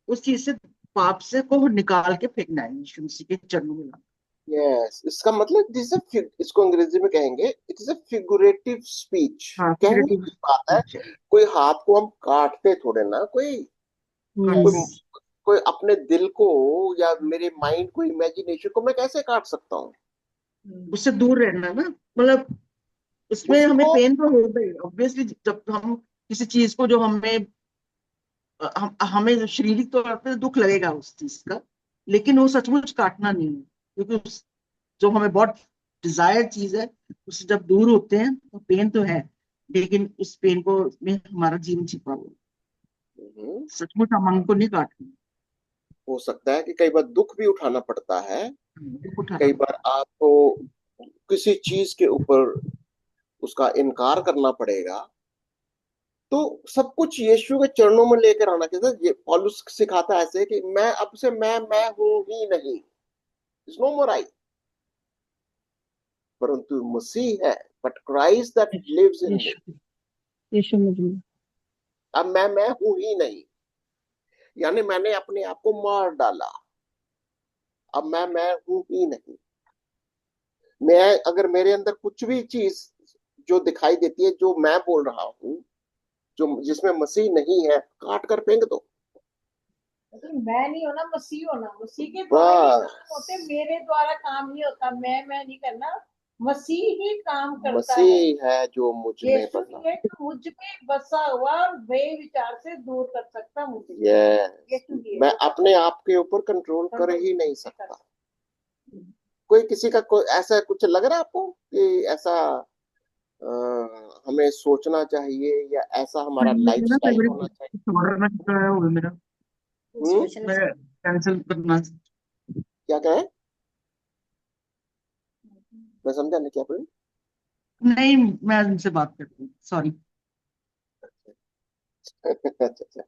उस चीज से, पाप से को निकाल के फेंकना है यीशु मसीह के चरणों में लाना। यस, इसका मतलब इसको अंग्रेजी में कहेंगे इट इज अ फिगुरेटिव स्पीच, हाँ, कहने figurative की बात है। speech है। कोई हाथ को हम काटते थोड़े ना, कोई कोई यस, कोई अपने दिल को या मेरे माइंड को, इमेजिनेशन को मैं कैसे काट सकता हूँ? उससे दूर रहना ना, मतलब उसमें हमें उसको पेन तो होगा ही ऑब्वियसली, जब हम किसी चीज को जो हमें शारीरिक तौर पे दुख लगेगा उस चीज का, लेकिन वो सचमुच काटना नहीं है, क्योंकि जो हमें बहुत डिजायर चीज है, उससे जब दूर होते हैं तो पेन तो है, लेकिन उस पेन को में हमारा जीवन छिपा हुआ है। हम्म, सचमुच हम अंग को नहीं काटते, हो सकता है कि कई बार दुख भी उठाना पड़ता है। दुख उठाना कई पड़ता बार आपको किसी चीज के ऊपर उसका इनकार करना पड़ेगा। तो सब कुछ यीशु के चरणों में लेकर आना, कैसे ये पौलुस सिखाता है ऐसे कि मैं अब से मैं हूं ही नहीं, इट्स नो मोर आई, परंतु मसीह है, but Christ that lives in me. यीशु यीशु मुझमें। अब मैं हूं ही नहीं, यानी मैंने अपने आप को मार डाला। अब मैं हूं ही नहीं। मैं, अगर मेरे अंदर कुछ भी चीज जो दिखाई देती है, जो मैं बोल रहा हूँ, जो जिसमें मसीह नहीं है, काट कर फेंक दो। लेकिन मैं नहीं होना, मसीह होना। मसीह के द्वारा ही काम बस होते, मेरे द्वारा काम नहीं होता। मैं नहीं करना, मसीह ही काम करता है। मसीह है जो मुझ में यीशु बसा। ही है जो मुझ में बसा हुआ वे विचार से दूर कर सकता मुझे। यस, यीशु ही है मैं जो कर अपने आप के ऊपर कंट्रोल कर कंट्रोल ही नहीं कर सकता। सकता। कोई किसी का कोई ऐसा कुछ लग रहा है आपको कि ऐसा हमें सोचना चाहिए, या ऐसा हमारा है ना, कई लाइफस्टाइल होना चाहिए? बार ऑर्डर में चुका है वो मेरा, हम्म, सोचना मैं चाहिए। कैंसिल करना। क्या कहें? मैं समझा नहीं क्या बोले। नहीं, मैं उनसे बात करती हूँ, सॉरी। अच्छा अच्छा,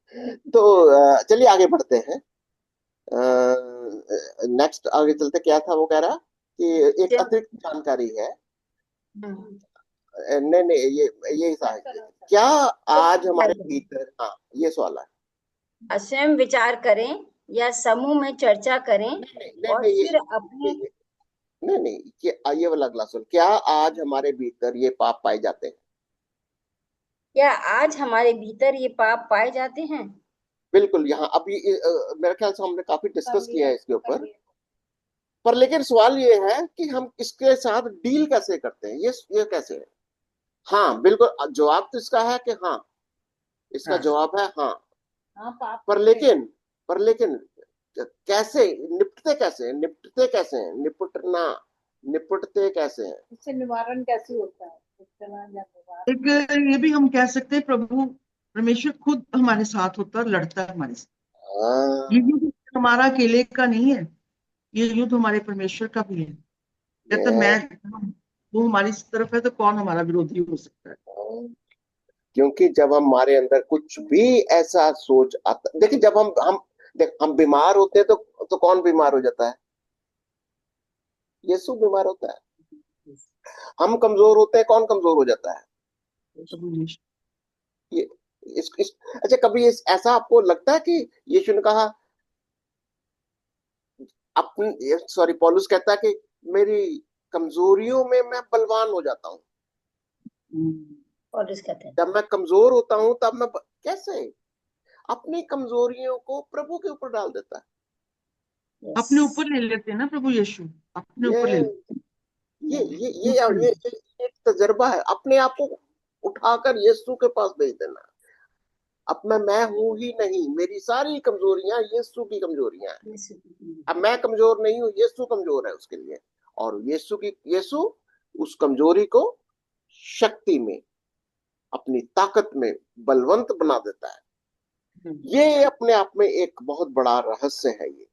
तो चलिए आगे बढ़ते हैं। नेक्स्ट आगे चलते, क्या था वो कह रहा कि एक जब अतिरिक्त जानकारी है। हम्म, नहीं नहीं, ये था, क्या आज हमारे करें, भीतर, हाँ ये सवाल है। स्वयं विचार करें या समूह में चर्चा करें नहीं नहीं नहीं और नहीं, फिर अपने, नहीं नहीं, ये वाला अगला सवाल, क्या आज हमारे भीतर ये पाप पाए जाते हैं? क्या आज हमारे भीतर ये पाप पाए जाते हैं? बिल्कुल, यहाँ अभी मेरे ख्याल से हमने काफी कर डिस्कस किया लिया है इसके कर ऊपर। लिया। पर लेकिन सवाल ये है कि हम इसके साथ डील कैसे करते हैं, ये कैसे है? हाँ बिल्कुल, जवाब तो इसका है कि हाँ, इसका हाँ, जवाब है हाँ। हाँ, पाप पर करते हैं। लेकिन पर लेकिन कैसे निपटते कैसे हैं, निपटते कैसे हैं? इससे निवारण कैसे होता है, इतना या एक निवारण कैसे? ये भी हम कह सकते हैं, प्रभु परमेश्वर खुद हमारे साथ होता है, लड़ता है हमारे साथ। ये हाँ, युद्ध हमारा अकेले का नहीं है, ये युद्ध हमारे परमेश्वर का भी है। कहते ये मैं, वो हमारी तरफ है तो कौन हमारा विरोधी हो सकता है। क्योंकि जब हमारे अंदर कुछ भी ऐसा सोच आता, देखिए जब हम बीमार होते हैं, तो कौन बीमार हो जाता है? यीशु बीमार होता है। हम कमजोर होते हैं, कौन कमजोर हो जाता है? प्रभु यीशु। ये अच्छा, कभी ऐसा आपको लगता है कि यीशु ने कहा, अपने, सॉरी, पौलुस कहता है कि मेरी कमजोरियों में मैं बलवान हो जाता हूँ। हम्म, और इस कहते हैं जब मैं कमजोर होता हूँ तब कैसे अपनी कमजोरियों को प्रभु के ऊपर डाल देता यस, अपने ऊपर ले लेते हैं ना प्रभु यीशु, अपने है। ऊपर ले लेते ये एक तजर्बा है, अपने आप को उठाकर यीशु के पास भेज देना। अब मैं हूं ही नहीं, मेरी सारी कमजोरियां यीशु की कमजोरियां हैं। यस, अब मैं कमजोर नहीं हूँ, यीशु कमजोर है उसके लिए। और यीशु उस कमजोरी को शक्ति में, अपनी ताकत में बलवंत बना देता है। हैं। ये अपने आप में एक बहुत बड़ा रहस्य है, ये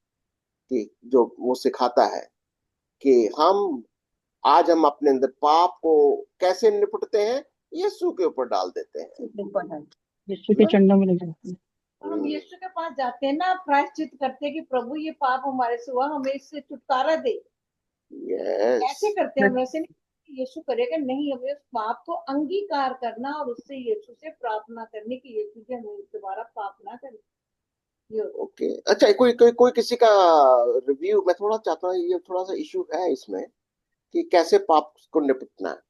कि जो वो सिखाता है कि हम अपने अंदर पाप को कैसे निपटते हैं, यीशु के ऊपर डाल देते हैं, इम्पोर्टेंट। यीशु है के ना? चरणों में लग जाते हैं। हम यीशु के पास जाते हैं ना, प्रायश्चित करते हैं कि प्रभु ये पाप हमारे से हुआ, हमें इससे छुटकारा दे। यस, ऐसे करते हैं हम, वैसे नहीं यीशु करेगा नहीं, हमें उस पाप को अंगीकार करना और उससे यीशु से प्रार्थना करने की यीशु जी हमें दोबारा पाप ना करें। ये होता है। ओके, अच्छा, कोई कोई कोई किसी का रिव्यू मैं थोड़ा चाहता हूँ, ये थोड़ा सा इशू है इसमें कि कैसे पाप को निपटना है।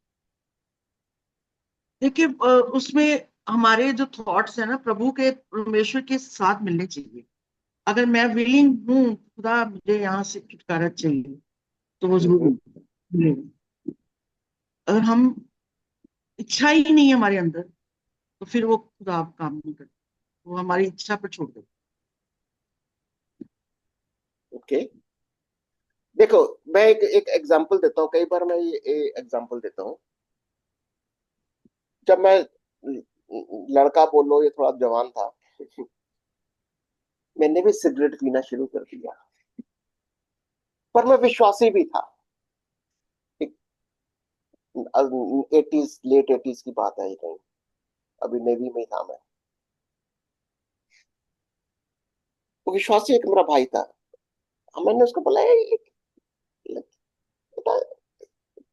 देखिए उसमें हमारे जो थॉट्स है ना प्रभु के परमेश्वर के साथ मिलने चाहिए। अगर मैं विलिंग हूँ खुदा मुझे यहाँ से छुटकारा चाहिए तो वो जरूर हम्म, मिलेगा। अगर हम इच्छा ही नहीं है हमारे अंदर तो फिर वो खुदा काम नहीं करता, वो हमारी इच्छा पर छोड़ देता। ओके, देखो, मैं एक एक एग्जांपल देता हूँ, कई बार मैं ये एग्जांपल देता हूँ। जब मैं लड़का बोलो, ये थोड़ा जवान था, मैंने भी सिगरेट पीना शुरू कर दिया, पर मैं विश्वासी भी था। 80s, लेट 80s की बात है ये, कहीं अभी नेवी में ही था मैं। वो विश्वासी एक मेरा भाई था। मैंने उसको बोला, बेटा,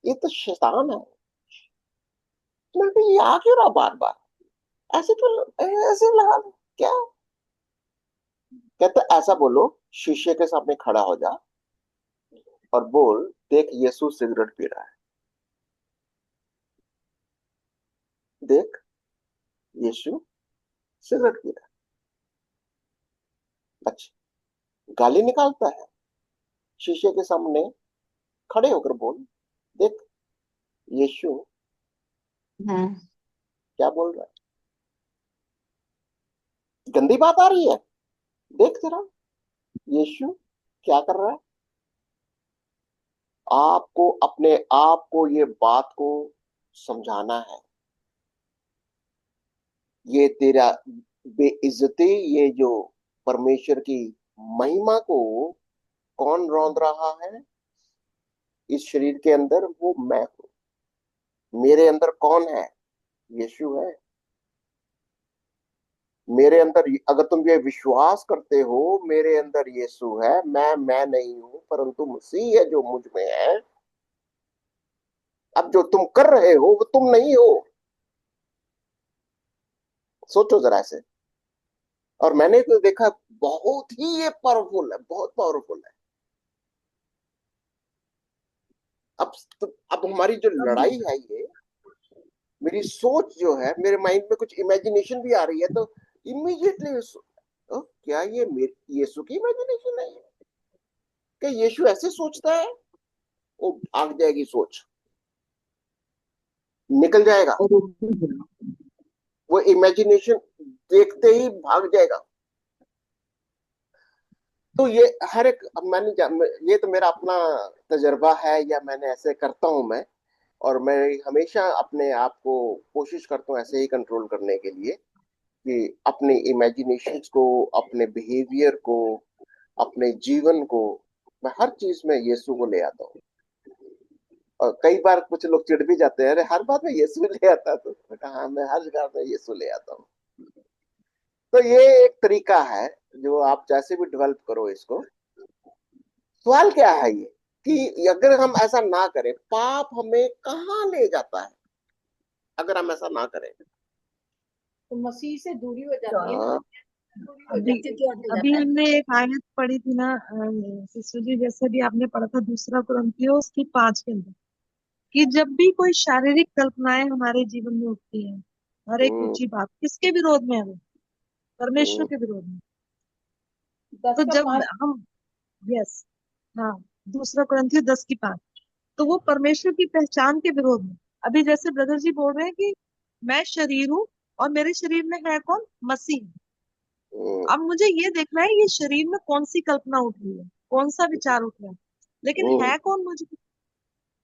ये तो शैतान है। मैं भी, ये आ क्यों रहा बार बार, ऐसे तो ऐसे लगा क्या। कहते ऐसा बोलो, शीशे के सामने खड़ा हो जा और बोल, देख यीशु सिगरेट पी रहा है, देख यीशु सिगरेट पी रहा है। अच्छा, गाली निकालता है, शीशे के सामने खड़े होकर बोल, देख यीशु हम्म क्या बोल रहा है। गंदी बात आ रही है, देख जरा यीशु क्या कर रहा है। आपको अपने आप को ये बात को समझाना है। ये तेरा बेइज्जती, ये जो परमेश्वर की महिमा को कौन रौंद रहा है इस शरीर के अंदर, वो मैं हूं। मेरे अंदर कौन है, यीशु है। मेरे अंदर, अगर तुम ये विश्वास करते हो मेरे अंदर यीशु है, मैं नहीं हूं परंतु मसीह है जो मुझ में है। अब जो तुम कर रहे हो वो तुम नहीं हो। सोचो जरा ऐसे। और मैंने तो देखा, बहुत ही ये पावरफुल है, बहुत पावरफुल है। अब अब हमारी जो अभी लड़ाई है ये, मेरी सोच जो है, मेरे माइंड में कुछ इमेजिनेशन भी आ रही है, तो इमीडिएटली क्या ये मेरी यीशु की इमेजिनेशन है क्या, यीशु ऐसे सोचता है। वो भाग जाएगी सोच, निकल जाएगा, वो इमेजिनेशन देखते ही भाग जाएगा। तो ये हर एक, अब ये तो मेरा अपना तजर्बा है, या मैंने ऐसे करता हूं मैं। और मैं हमेशा अपने आप को कोशिश करता हूँ ऐसे ही कंट्रोल करने के लिए, कि अपने इमेजिनेशंस को, अपने बिहेवियर को, अपने जीवन को, मैं हर चीज में यीशु को ले आता हूँ। और कई बार कुछ लोग चिढ़ भी जाते हैं, अरे हर बात में यीशु ले आता है, तो मैं कहा, हाँ, मैं हर जगह में यीशु ले आता हूँ। तो ये एक तरीका है, जो आप जैसे भी डेवलप करो इसको। सवाल क्या है ये, कि अगर हम ऐसा ना करें, पाप हमें कहाँ ले जाता है अगर हम ऐसा ना करें। तो मसीह से दूरी हो जाती है ना, हाँ, दूरी हो अभी जाती है। क्या हो अभी जाता है। हमने एक आयत पढ़ी थी ना सिस्टर जी, जैसे भी आपने पढ़ा था 2 कुरिन्थियों उसकी 5 के अंदर, कि जब भी कोई शारीरिक कल्पनाएं हमारे जीवन में उठती हैं, हर एक हम्म, ऊंची बात किसके विरोध में है वो? परमेश्वर हम्म, के विरोध में। दस तो का जब पांच हम, यस, हाँ, 2 कुरिन्थियों 10 की 5, तो वो परमेश्वर की पहचान के विरोध में। अभी जैसे ब्रदर जी बोल रहे हैं कि मैं शरीर हूँ और मेरे शरीर में है कौन? मसीह। हम्म, अब मुझे ये देखना है ये शरीर में कौन सी कल्पना उठ रही है, कौन सा विचार उठ रहा है, लेकिन हम्म, है कौन मुझे?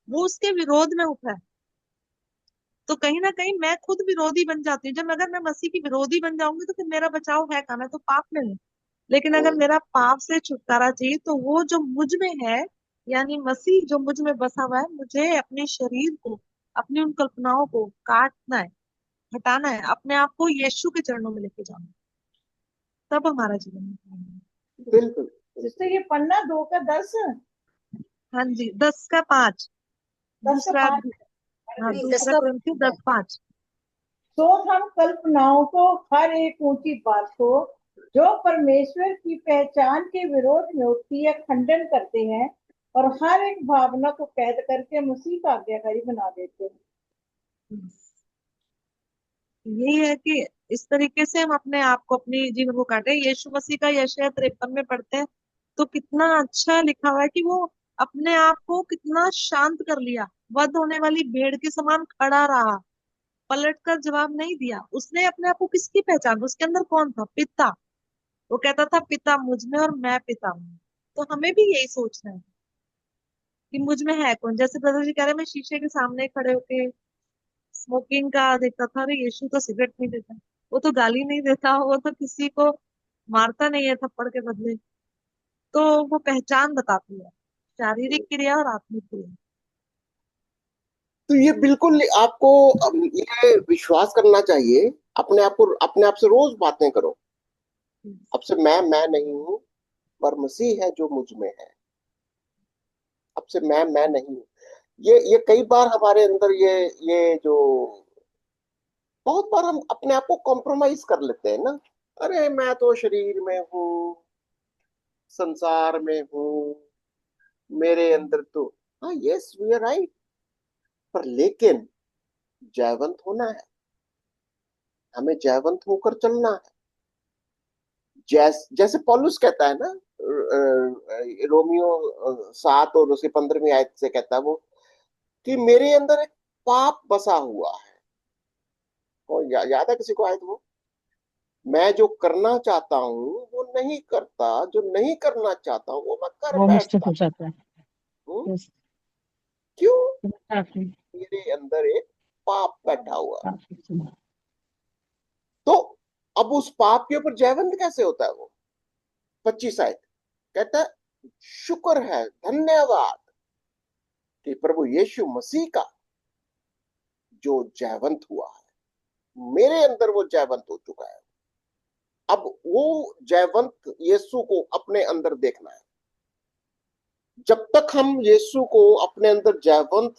वो उसके विरोध में उठ रहा है। तो कहीं ना कहीं मैं खुद विरोधी बन जाती हूँ। जब अगर मैं मसीह की विरोधी बन जाऊंगी तो फिर मेरा बचाव है कहाँ? मैं तो पाप में हूँ। लेकिन अगर हम्म, मेरा पाप से छुटकारा चाहिए तो वो जो मुझ में है, यानी मसीह जो मुझ में बसा हुआ है, मुझे अपने शरीर को, अपनी उन कल्पनाओं को काटना है, हटाना है, अपने आप को यीशु के चरणों में लेके जाना है। तब हमारा जीवन में काम है। बिल्कुल, जिससे ये पन्ना 2 का 10, हाँ जी, 10 का 5, 10 का दूसरा 5 हाँ, नहीं, दूसरा कुरिन्थियों 10:5। तो हम कल्पनाओं को, हर एक ऊंची बात को जो परमेश्वर की पहचान के विरोध में उठती है खंडन करते हैं और हर एक भावना को कैद करके मसीह का आज्ञाकारी बना देते हैं। यही है कि इस तरीके से हम अपने आप को, अपनी जीवन को काटे। यीशु मसीह का यशायाह 53 में पढ़ते हैं तो कितना अच्छा लिखा हुआ है कि वो अपने आप को कितना शांत कर लिया, वध होने वाली भेड़ के समान खड़ा रहा, पलट कर जवाब नहीं दिया। उसने अपने आप को किसकी पहचान, उसके अंदर कौन था? पिता। वो कहता था पिता मुझ में और मैं पिता में। तो हमें भी यही सोचना है कि मुझ में है कौन। जैसे ब्रदर जी कह रहे, मैं शीशे के सामने खड़े होके स्मोकिंग का देखता था, अरे यीशु तो सिगरेट नहीं देता, वो तो गाली नहीं देता, वो तो किसी को मारता नहीं है थप्पड़ के बदले। तो वो पहचान बताती है, शारीरिक क्रिया और आत्मिक क्रिया। तो ये बिल्कुल आपको ये विश्वास करना चाहिए। अपने आप से रोज बातें करो। अब से मैं नहीं हूं, पर मसीह है जो मुझ में है। अब से मैं नहीं हूं। ये कई बार हमारे अंदर ये जो बहुत बार हम अपने आप को कॉम्प्रोमाइज कर लेते हैं ना। अरे मैं तो शरीर में हूँ, संसार में हूँ, मेरे अंदर तो, हाँ यस वी आर राइट, पर लेकिन जयवंत होना है। हमें जयवंत होकर चलना है। जैसे पौलुस कहता है ना, रोमियो 7 और उसके 15वीं आयत से कहता है वो कि मेरे अंदर एक पाप बसा हुआ है। याद है किसी को आयत वो? मैं जो करना चाहता हूँ वो नहीं करता, जो नहीं करना चाहता हूँ वो मैं कर वो मुझसे बैठता हो जाता है। हूँ। यस, क्यों? काफी मेरे अंदर एक पाप बैठा हुआ है। काफी सुना। तो अब उस पाप के ऊपर जयवंत कैसे होता है वो? 25 आयत कहता है, शुक्र है, धन्यवाद कि प्रभु यीशु मसीह का जो जयवंत हुआ है, मेरे अंदर वो जयवंत हो चुका है। अब वो जयवंत यीशु को अपने अंदर देखना है। जब तक हम यीशु को अपने अंदर जयवंत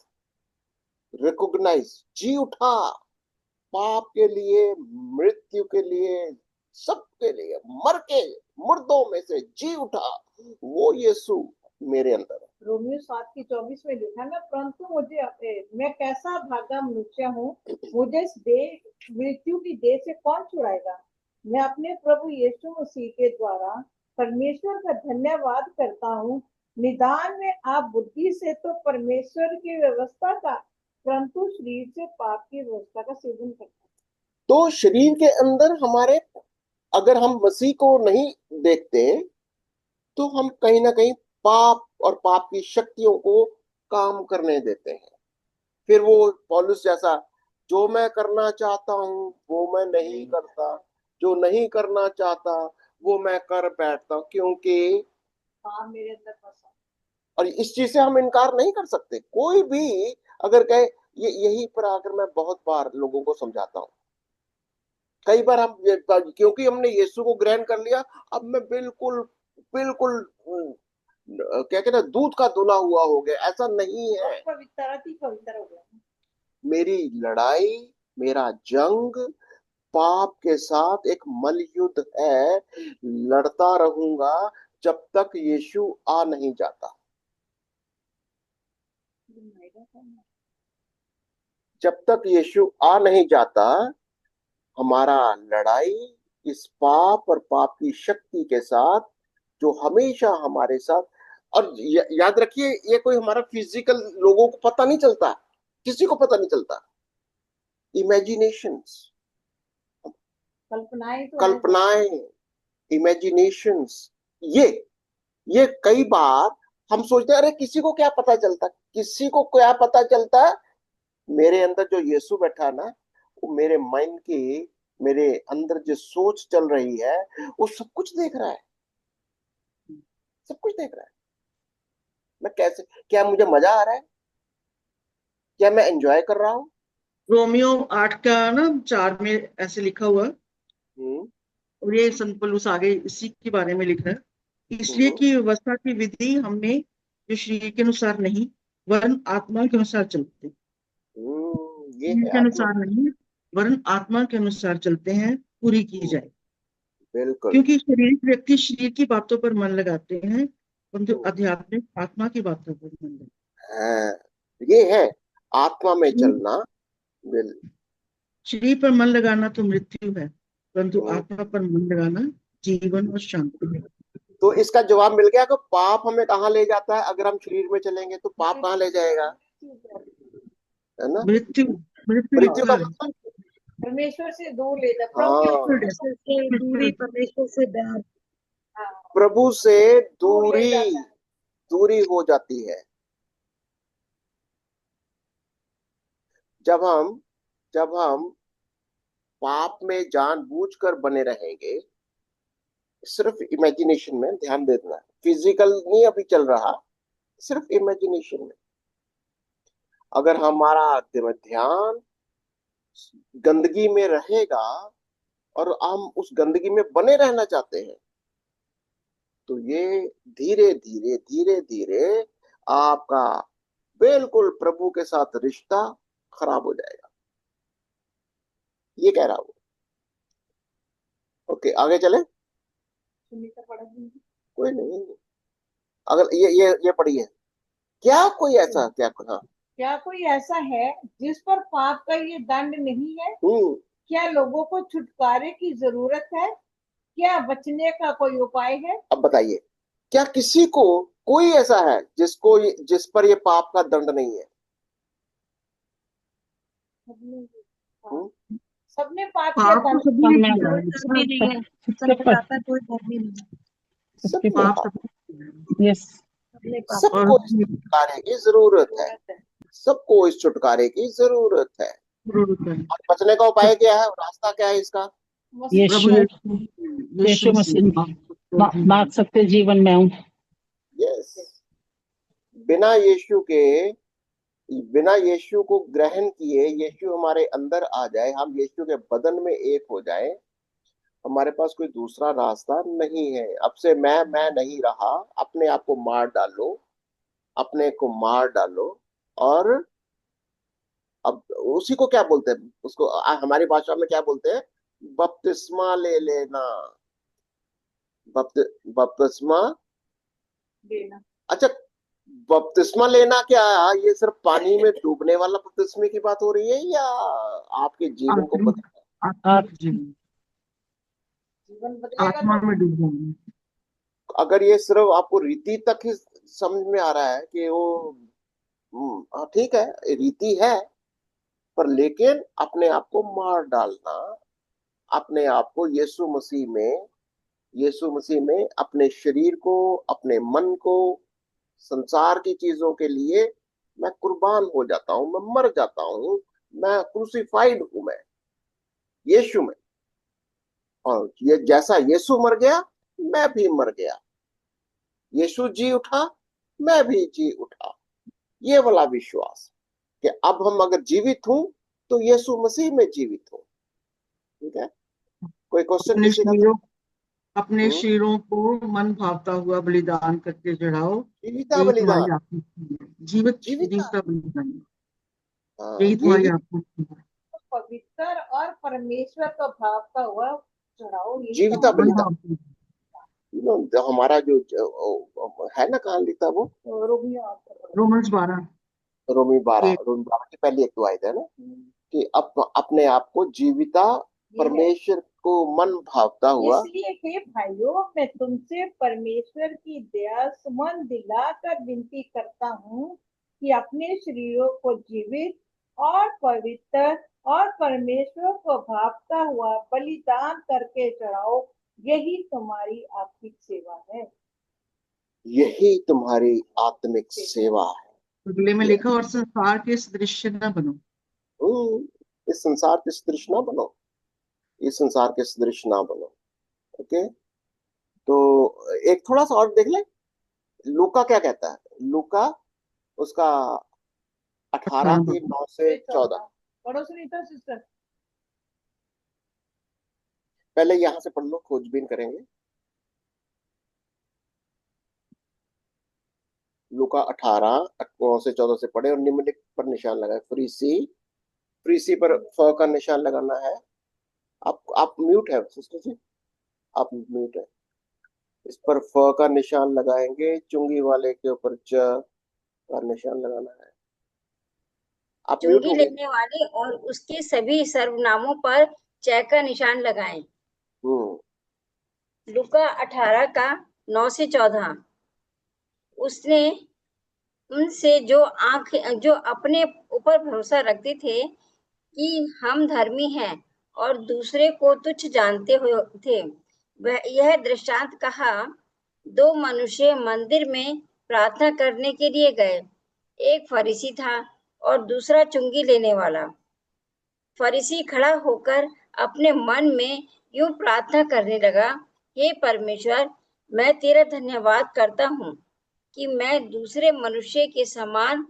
रिकॉग्नाइज, जी उठा, पाप के लिए, मृत्यु के लिए, सबके लिए मर के मुर्दों में से जी उठा, वो यीशु मेरे अंदर है। रोमियो 7:24 में लिखा है ना, परंतु मैं कैसा भागा मनुष्य हूँ, मुझे इस देह मृत्यु की देह से कौन छुड़ाएगा। मैं अपने प्रभु यीशु मसीह के द्वारा परमेश्वर का धन्यवाद करता हूँ। निदान में आप बुद्धि से तो परमेश्वर की व्यवस्था का, परंतु शरीर से पाप की व्यवस्था का सेवन करता है। तो शरीर के अंदर हमारे, अगर हम मसीह को नहीं देखते तो हम कहीं ना कहीं पाप और पाप की शक्तियों को काम करने देते हैं। फिर वो पौलुस जैसा, जो मैं करना चाहता हूँ वो मैं नहीं करता, जो नहीं करना चाहता वो मैं कर बैठता हूँ, क्योंकि पाप मेरे अंदर फंसा। और इस चीज से हम इनकार नहीं कर सकते। कोई भी अगर कहे, ये यही पर आकर मैं बहुत बार लोगों को समझाता हूँ। कई बार हम क्योंकि हमने यीशु को ग्रहण कर लिया, अब मैं बिल्कुल बिल्कुल क्या कहते हैं, दूध का धुला हुआ हो गया, ऐसा नहीं है। पवित्र हो गया। मेरी लड़ाई, मेरा जंग पाप के साथ एक मल युद्ध है। लड़ता रहूंगा जब तक यीशु आ नहीं जाता। जब तक यीशु आ नहीं जाता, हमारा लड़ाई इस पाप और पाप की शक्ति के साथ, जो हमेशा हमारे साथ। और याद रखिए, ये कोई हमारा फिजिकल लोगों को पता नहीं चलता, किसी को पता नहीं चलता। इमेजिनेशंस, कल्पनाएं तो कल्पनाएं, इमेजिनेशंस, ये कई बार हम सोचते हैं, अरे किसी को क्या पता चलता, किसी को क्या पता चलता। मेरे अंदर जो यीशु बैठा ना, वो मेरे माइंड की, मेरे अंदर जो सोच चल रही है, वो सब कुछ देख रहा है, सब कुछ देख रहा है। मैं कैसे, क्या मुझे मजा आ रहा है, क्या मैं एंजॉय कर रहा हूँ? रोमियो 8 का ना 4 में ऐसे लिखा हुआ है, हम्म, और ये संत पौलुस आगे इसी के बारे में लिख रहा है। इसलिए हम्म, कि व्यवस्था की विधि हमें जो शरीर के अनुसार नहीं वरन आत्मा के अनुसार चलते। ये शरीर है के आत्मा। अनुसार नहीं, वरन आत्मा के अनुसार चलते हैं, पूरी की जाए। बिल्कुल। क्योंकि शरीर व्यक्ति शरीर की बातों पर मन लगाते हैं, परंतु हम्म, आध्यात्मिक आत्मा की बातों पर मन लगाते हाँ, ये है आत्मा में हैं। चलना। बिल शरीर पर मन लगाना तो मृत्यु है, परंतु हम्म, आत्मा पर मन लगाना जीवन और शांति है। तो इसका जवाब मिल गया कि पाप हमें कहाँ ले जाता है। अगर हम शरीर में चलेंगे तो पाप कहाँ ले जाएगा, है ना। मृत्यु, मृत्यु मृत्यु लिखा का है। मतलब, परमेश्वर से दूर ले जा प्रभु हाँ, परमेश्वर से दूरी, परमेश्वर से बैर। हाँ, प्रभु से दूर ले दूरी, जाता है। दूरी हो जाती है। जब हम पाप में जानबूझकर बने रहेंगे, सिर्फ इमेजिनेशन में ध्यान देना, फिजिकल नहीं अभी चल रहा, सिर्फ इमेजिनेशन में। अगर हमारा ध्यान गंदगी में रहेगा और हम उस गंदगी में बने रहना चाहते हैं, तो ये धीरे धीरे धीरे धीरे आपका बिल्कुल प्रभु के साथ रिश्ता खराब हो जाएगा। ये कह रहा हूं। ओके, आगे चले। सुनीता पढ़ा दीजिए। कोई नहीं, अगर ये पढ़िए। क्या कोई ऐसा, क्या, हाँ। क्या कोई ऐसा है जिस पर पाप का ये दंड नहीं है? हम्म, क्या लोगों को छुटकारे की जरूरत है? क्या बचने का कोई उपाय है? अब बताइए, क्या किसी को, कोई ऐसा है जिस पर ये पाप का दंड नहीं है? हम्म, सबने पाप किया, पाप तो दंड सभी ने किया कोई है, धर्मी नहीं है, सबके सत्य पर। बताता है, कोई धर्मी नहीं है। सबने पाप पाप, सबने किया है। यस। सबने पाप किया। और सबको इस उसकी छुटकारे की जरूरत है। जरूरत है। सबको इस छुटकारे की जरूरत है। जरूरत है। और बचने का उपाय क्या है, रास्ता क्या है इसका? प्रभु यीशु, यीशु, यीशु यीशु मसीह मसीह, माफ सकते हैं जीवन। मार्ग सकते जीवन में हूँ। यस। बिना यीशु के, बिना यीशु को ग्रहण किए, यीशु हमारे अंदर आ जाए, हम यीशु के बदन में एक हो जाए, हमारे पास कोई दूसरा रास्ता नहीं है। अब से मैं नहीं रहा, अपने आप को मार डालो, अपने को मार डालो। और अब उसी को क्या बोलते हैं, उसको हमारी भाषा में क्या बोलते हैं? बपतिस्मा ले लेना। बपतिस्मा। देना। अच्छा, बपतिस्मा लेना क्या, ये सिर्फ पानी में डूबने वाला बपतिस्मे की बात हो रही है, या आपके जीवन को आत्मिक, बदल? आत्मिक जीवन, जीवन बदलेगा आत्मा तो में डूब जाएंगे। अगर ये सिर्फ आपको रीति तक ही समझ में आ रहा है कि वो, हाँ ठीक है, रीति है, पर लेकिन अपने आप को मार डालना, अपने आप को यीशु मसीह में अपने शरीर को, अपने मन को, संसार की चीजों के लिए मैं कुर्बान हो जाता हूं, मैं मर जाता हूं, मैं क्रूसिफाइड हूं, मैं यीशु में। और ये जैसा यीशु मर गया, मैं भी मर गया। यीशु जी उठा, मैं भी जी उठा। ये वाला विश्वास कि अब हम अगर जीवित हूं तो यीशु मसीह में जीवित हूं। ठीक है, कोई क्वेश्चन अपने किसी का? शरीरों, अपने हम्म, शरीरों को मन भावता हुआ बलिदान करके चढ़ाओ, जीविता यही बलिदान, तुम्हारी आत्मिक है। जीवित, जीविता, जीविता बलिदान, हाँ, यही ये तुम्हारी ही। आत्मिक है। पवित्र और परमेश्वर का भाव का हुआ चढ़ाओ, यही जीविता तुम्हारी मन बलिदान, भावता हमारा है ना, कहाँ लिखा वो? रोमियो आपका। रोमन्स 12 के। रोमी 12 की पहली एक दो आयत है ना, कि अपने आप को जीविता, ये है। परमेश्वर को मन भावता हुआ। इसलिए हे भाइयों, मैं तुमसे परमेश्वर की दया सुमन दिलाकर विनती करता हूँ कि अपने शरीरों को जीवित और पवित्र और परमेश्वर को भावता हुआ बलिदान करके चढ़ाओ, यही तुम्हारी आत्मिक सेवा है। यही तुम्हारी आत्मिक सेवा अगले में है। लिखा, और संसार के सदृश न बनो। इस संसार के सदृश ना बनो, इस संसार के सदृश ना बनो। ओके, तो एक थोड़ा सा और देख ले, लूका क्या कहता है। लूका उसका 18 18 की 9 से 14। पढ़ो सुनीता सिस्टर। पहले यहां से पढ़ लो, खोजबीन करेंगे। लूका 18 9 से 14 से पढ़े और निम्नलिखित पर निशान लगाए। फरीसी फ्रीसी पर फ का निशान लगाना है। आप म्यूट है सिस्टर जी, आप म्यूट है। इस पर फ का निशान लगाएंगे, चुंगी वाले के ऊपर च का निशान लगाना है। आप म्यूट चुंगी हो गए। लेने वाले और उसके सभी सर्वनामों पर च का निशान लगाएं। लूका 18 का 9 से 14। उसने उनसे जो अपने ऊपर भरोसा रखते थे कि हम धर्मी हैं और दूसरे को तुच्छ जानते हुए थे, वह यह दृष्टांत कहा। 2 मनुष्य मंदिर में प्रार्थना करने के लिए गए। एक फरीसी था और दूसरा चुंगी लेने वाला। फरीसी खड़ा होकर अपने मन में यूं प्रार्थना करने लगा, हे परमेश्वर, मैं तेरा धन्यवाद करता हूँ कि मैं दूसरे मनुष्य के समान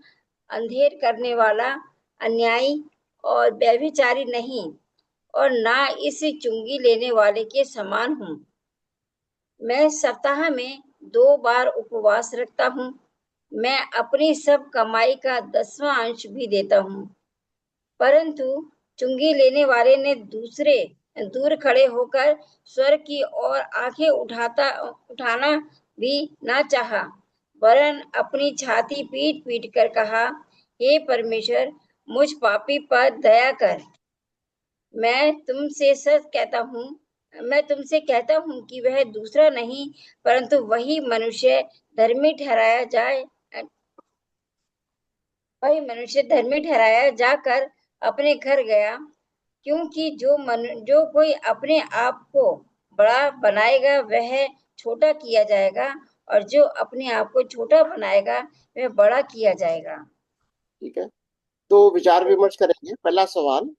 अंधेर करने वाला, अन्यायी और व्यभिचारी नहीं, और ना इस चुंगी लेने वाले के समान हूँ। मैं सप्ताह में 2 बार उपवास रखता हूँ। मैं अपनी सब कमाई का 10वां अंश भी देता हूँ। परंतु चुंगी लेने वाले ने दूर खड़े होकर स्वर्ग की ओर आंखें उठाना भी ना चाहा, वरन अपनी छाती पीट पीट कर कहा, हे परमेश्वर, मुझ पापी पर दया कर। मैं तुमसे कहता हूँ कि वह दूसरा नहीं, परंतु वही मनुष्य धर्मी ठहराया जाकर अपने घर गया। क्योंकि जो कोई अपने आप को बड़ा बनाएगा वह छोटा किया जाएगा, और जो अपने आप को छोटा बनाएगा वह बड़ा किया जाएगा। ठीक है, तो विचार विमर्श करेंगे। पहला सवाल,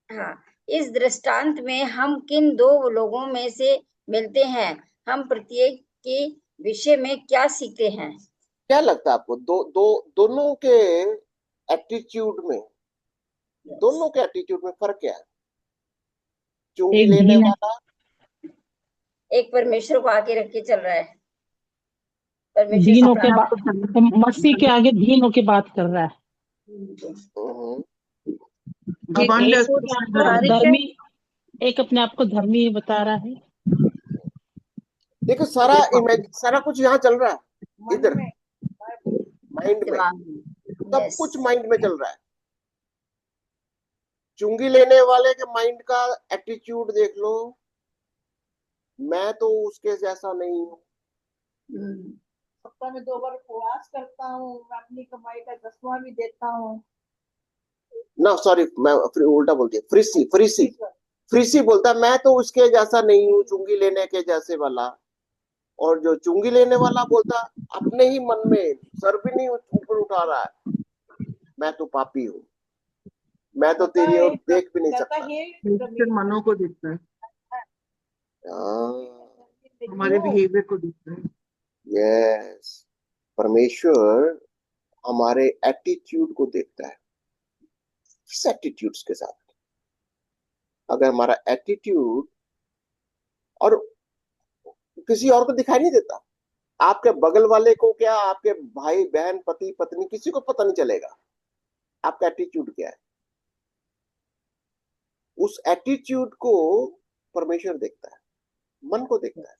हाँ, इस दृष्टांत में हम किन 2 लोगों में से मिलते हैं? हम प्रत्येक के विषय में क्या सीखते हैं? क्या लगता है आपको? दोनों के एटीट्यूड में, दोनों के एटीट्यूड में फर्क क्या है? चुंगी एक लेने दीन है, वाला, एक परमेश्वर को आगे रख के चल रहा है, परमेश्वर दीन से होके अपने आप को बात, मसीह के आगे दीन होके बात कर रहा है। हम्म, घमंड एक उसको अंदर है। धर्मी, एक अपने आप को धर्मी बता रहा है। देखो सारा कुछ यहाँ चल रहा है, इधर माइंड में, दिमाग में। सब यस, कुछ माइंड में चल रहा है। चुंगी लेने वाले के माइंड का एटीट्यूड देख लो, मैं तो उसके जैसा नहीं हूँ। सप्ताह में 2 बार उपवास करता हूँ, मैं अपनी कमाई का 10वां भी देता हूँ। ना सॉरी, मैं फिर उल्टा बोल दिया। फ्रीसी बोलता मैं तो उसके जैसा नहीं हूँ, चुंगी लेने के जैसे वाला। और जो चुंगी लेने वाला बोलता अपने ही मन में, सर भी नहीं ऊपर उठा रहा है, मैं तो पापी हूँ, मैं तो तेरी ओर देख भी नहीं सकता। फिर मनों को देखता है, हमारे बिहेवियर को देखता है। यस, परमेश्वर हमारे एटीट्यूड को देखता है। किस एटीट्यूड्स के साथ? अगर हमारा एटीट्यूड और किसी और को दिखाई नहीं देता, आपके बगल वाले को क्या, आपके भाई बहन पति पत्नी किसी को पता नहीं चलेगा आपका एटीट्यूड क्या है। उस एटीट्यूड को परमेश्वर देखता है, मन को देखता है।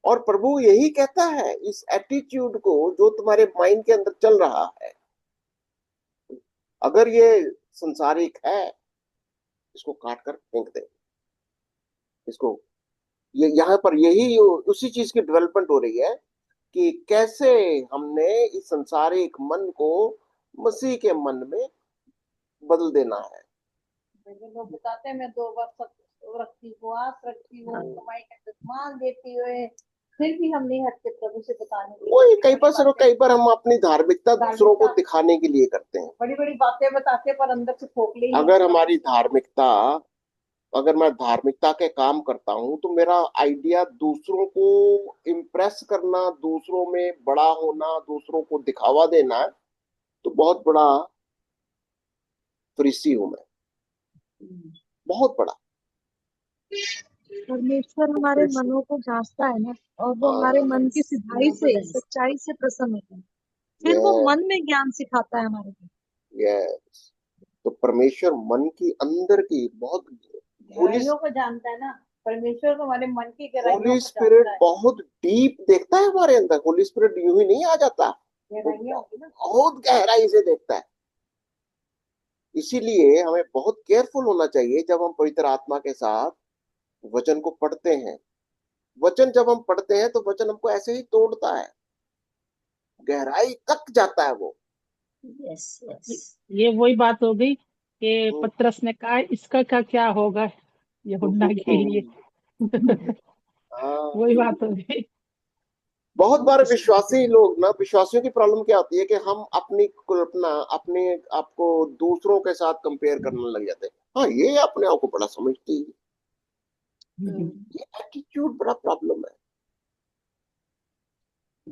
और प्रभु यही कहता है, इस एटीट्यूड को जो तुम्हारे माइंड के अंदर चल रहा है, अगर ये संसारिक है, इसको काट कर फेंक दे। इसको ये यहाँ पर यही उसी चीज की डेवलपमेंट हो रही है कि कैसे हमने इस संसारिक मन को मसीह के मन में बदल देना है। लोग बताते हैं मैं 2 बार रखती उपवास रखती हूँ, कमाई का 10वां देती हुए, फिर भी हम नहीं हटते प्रभु से बताने के लिए। वही कई बार हम अपनी धार्मिकता दूसरों को दिखाने के लिए करते हैं। बड़ी बड़ी बातें बताते पर अंदर से खोखले ही। अगर मैं धार्मिकता के काम करता हूं तो मेरा आइडिया दूसरों को इम्प्रेस करना, दूसरों में बड़ा होना, दूसरों को दिखावा देना है, तो बहुत बड़ा फरीसी हूं मैं, बहुत बड़ा। परमेश्वर हमारे मनों को जांचता है ना, और वो हमारे मन की सिधाई से, सच्चाई से प्रसन्न होता है। फिर वो ये मन में ज्ञान सिखाता है हमारे को। यस, तो परमेश्वर मन की अंदर की बहुत गहराइयों को जानता है ना, परमेश्वर को हमारे मन की गहराइयों होली को स्पिरिट जानता है। बहुत डीप देखता है हमारे अंदर। होली स्पिरिट यूं ही नहीं आ जाता, वो गहराइयां होगी ना। बहुत गहराई से देखता है। इसीलिए हमें बहुत केयरफुल होना चाहिए जब हम पवित्र आत्मा के साथ वचन को पढ़ते हैं। वचन जब हम पढ़ते हैं तो वचन हमको ऐसे ही तोड़ता है, गहराई तक जाता है वो। यस यस ये वही बात हो गई कि हम्म, पतरस ने कहा इसका क्या होगा यूहन्ना के लिए। हाँ, वही बात हो गई। बहुत बार विश्वासी लोग ना, विश्वासियों की प्रॉब्लम क्या होती है कि हम अपनी कल्पना अपने आपको दूसरों के साथ कंपेयर करने लग जाते हैं। हाँ, ये अपने आप को बड़ा समझती है, ये एटीट्यूड बड़ा प्रॉब्लम है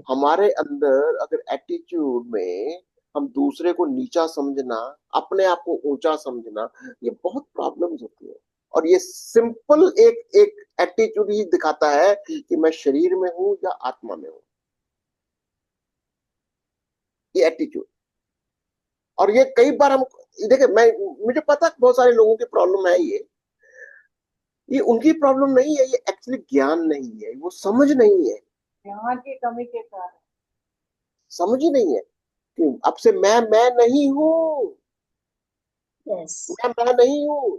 हमारे अंदर। अगर एटीट्यूड में हम दूसरे को नीचा समझना, अपने आप को ऊंचा समझना, ये बहुत प्रॉब्लम्स होती है। और ये सिंपल एक एक एटीट्यूड ही दिखाता है कि मैं शरीर में हूं या आत्मा में हूं, ये एटीट्यूड। और ये कई बार हम देखिए, मैं मुझे पता बहुत सारे लोगों की प्रॉब्लम है ये उनकी प्रॉब्लम नहीं है, ये एक्चुअली ज्ञान नहीं है, वो समझ नहीं है, ज्ञान की कमी के कारण। समझ ही नहीं है कि अब से मैं नहीं हूं, यस मैं नहीं हूं,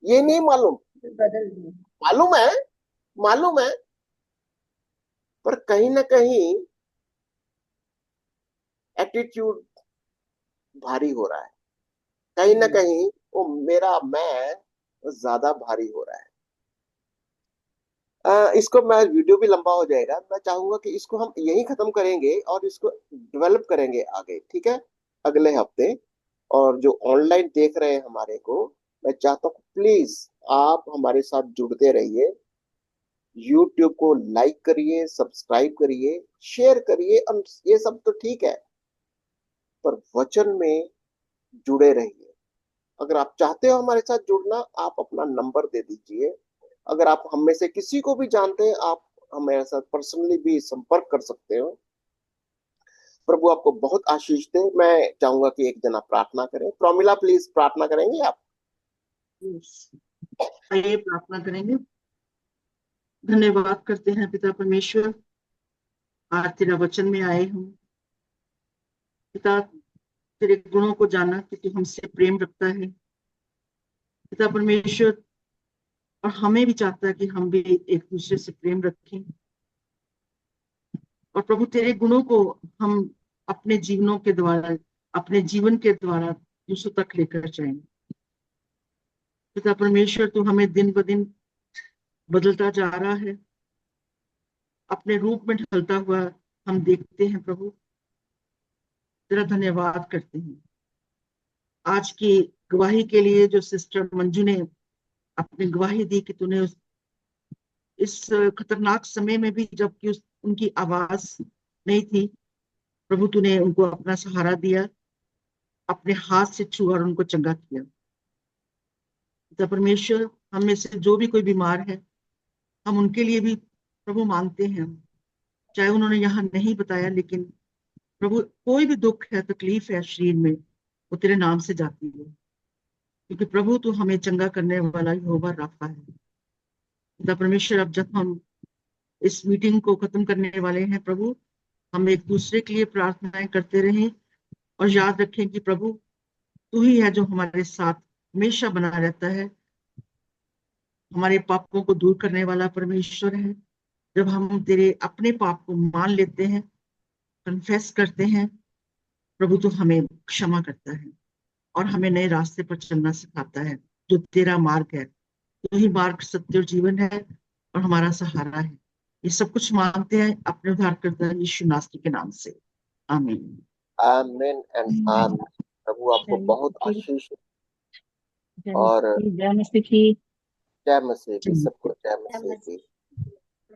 ये नहीं मालूम। बदल दिए। मालूम है, मालूम है, पर कहीं ना कहीं एटीट्यूड भारी हो रहा है, कहीं ना कहीं वो मेरा मैं ज्यादा भारी हो रहा है। इसको मैं वीडियो भी लंबा हो जाएगा, मैं चाहूंगा कि इसको हम यहीं खत्म करेंगे और इसको डेवलप करेंगे आगे, ठीक है, अगले हफ्ते। और जो ऑनलाइन देख रहे हैं हमारे को, मैं चाहता हूँ प्लीज आप हमारे साथ जुड़ते रहिए। यूट्यूब को लाइक करिए, सब्सक्राइब करिए, शेयर करिए, ये सब तो ठीक है, पर वचन में जुड़े रहिए। अगर आप चाहते हो हमारे साथ जुड़ना, आप अपना नंबर दे दीजिए। अगर आप हम में से किसी को भी जानते हैं, आप हमारे साथ पर्सनली भी संपर्क कर सकते हो। प्रभु आपको बहुत आशीष दे। मैं चाहूंगा कि एक जना प्रार्थना करें। प्रमिला प्लीज प्रार्थना करेंगे आप? आइए प्रार्थना करेंगे। धन्यवाद करते हैं पिता परमेश्वर, आज तेरा वचन में आए हम पिता, तेरे गुणों को जाना कि तू हमसे प्रेम रखता है पिता परमेश्वर, और हमें भी चाहता है कि हम भी एक दूसरे से प्रेम रखें। और प्रभु तेरे गुणों को हम अपने जीवनों के द्वारा, अपने जीवन के द्वारा दूसरों तक लेकर जाएं। पिता परमेश्वर तू हमें दिन ब दिन बदलता जा रहा है, अपने रूप में ढलता हुआ हम देखते हैं। प्रभु तेरा धन्यवाद करते हैं आज की गवाही के लिए, जो सिस्टर मंजू ने अपनी गवाही दी कि तूने इस खतरनाक समय में भी, जबकि उनकी आवाज नहीं थी, प्रभु तूने उनको अपना सहारा दिया, अपने हाथ से छुआ और उनको चंगा किया। पिता परमेश्वर, हम में से जो भी कोई बीमार है, हम उनके लिए भी प्रभु मांगते हैं, चाहे उन्होंने यहाँ नहीं बताया, लेकिन प्रभु कोई भी दुख है, तकलीफ है शरीर में, वो तेरे नाम से जाती है, क्योंकि प्रभु तू हमें चंगा करने वाला यहोवा राफा है। पिता परमेश्वर, अब जब हम इस मीटिंग को खत्म करने वाले हैं प्रभु, हम एक दूसरे के लिए प्रार्थनाएं करते रहें और याद रखें कि प्रभु तू ही है जो हमारे साथ हमेशा बना रहता है, हमारे पापों को दूर करने वाला परमेश्वर है। जब हम तेरे अपने पाप को मान लेते हैं, कन्फेस करते हैं, प्रभु तू हमें क्षमा करता है और हमें नए रास्ते पर चलना सिखाता है, जो तेरा मार्ग है। तो ही मार्ग, सत्य और जीवन है और हमारा सहारा है। ये सब कुछ मांगते हैं अपने उद्धारकर्ता यीशु नासरी के नाम से, आमीन। आमीन एंड आमीन। प्रभु आपको बहुत आशीष और जय मसीह की। जय मसीह की, सबको जय मसीह की।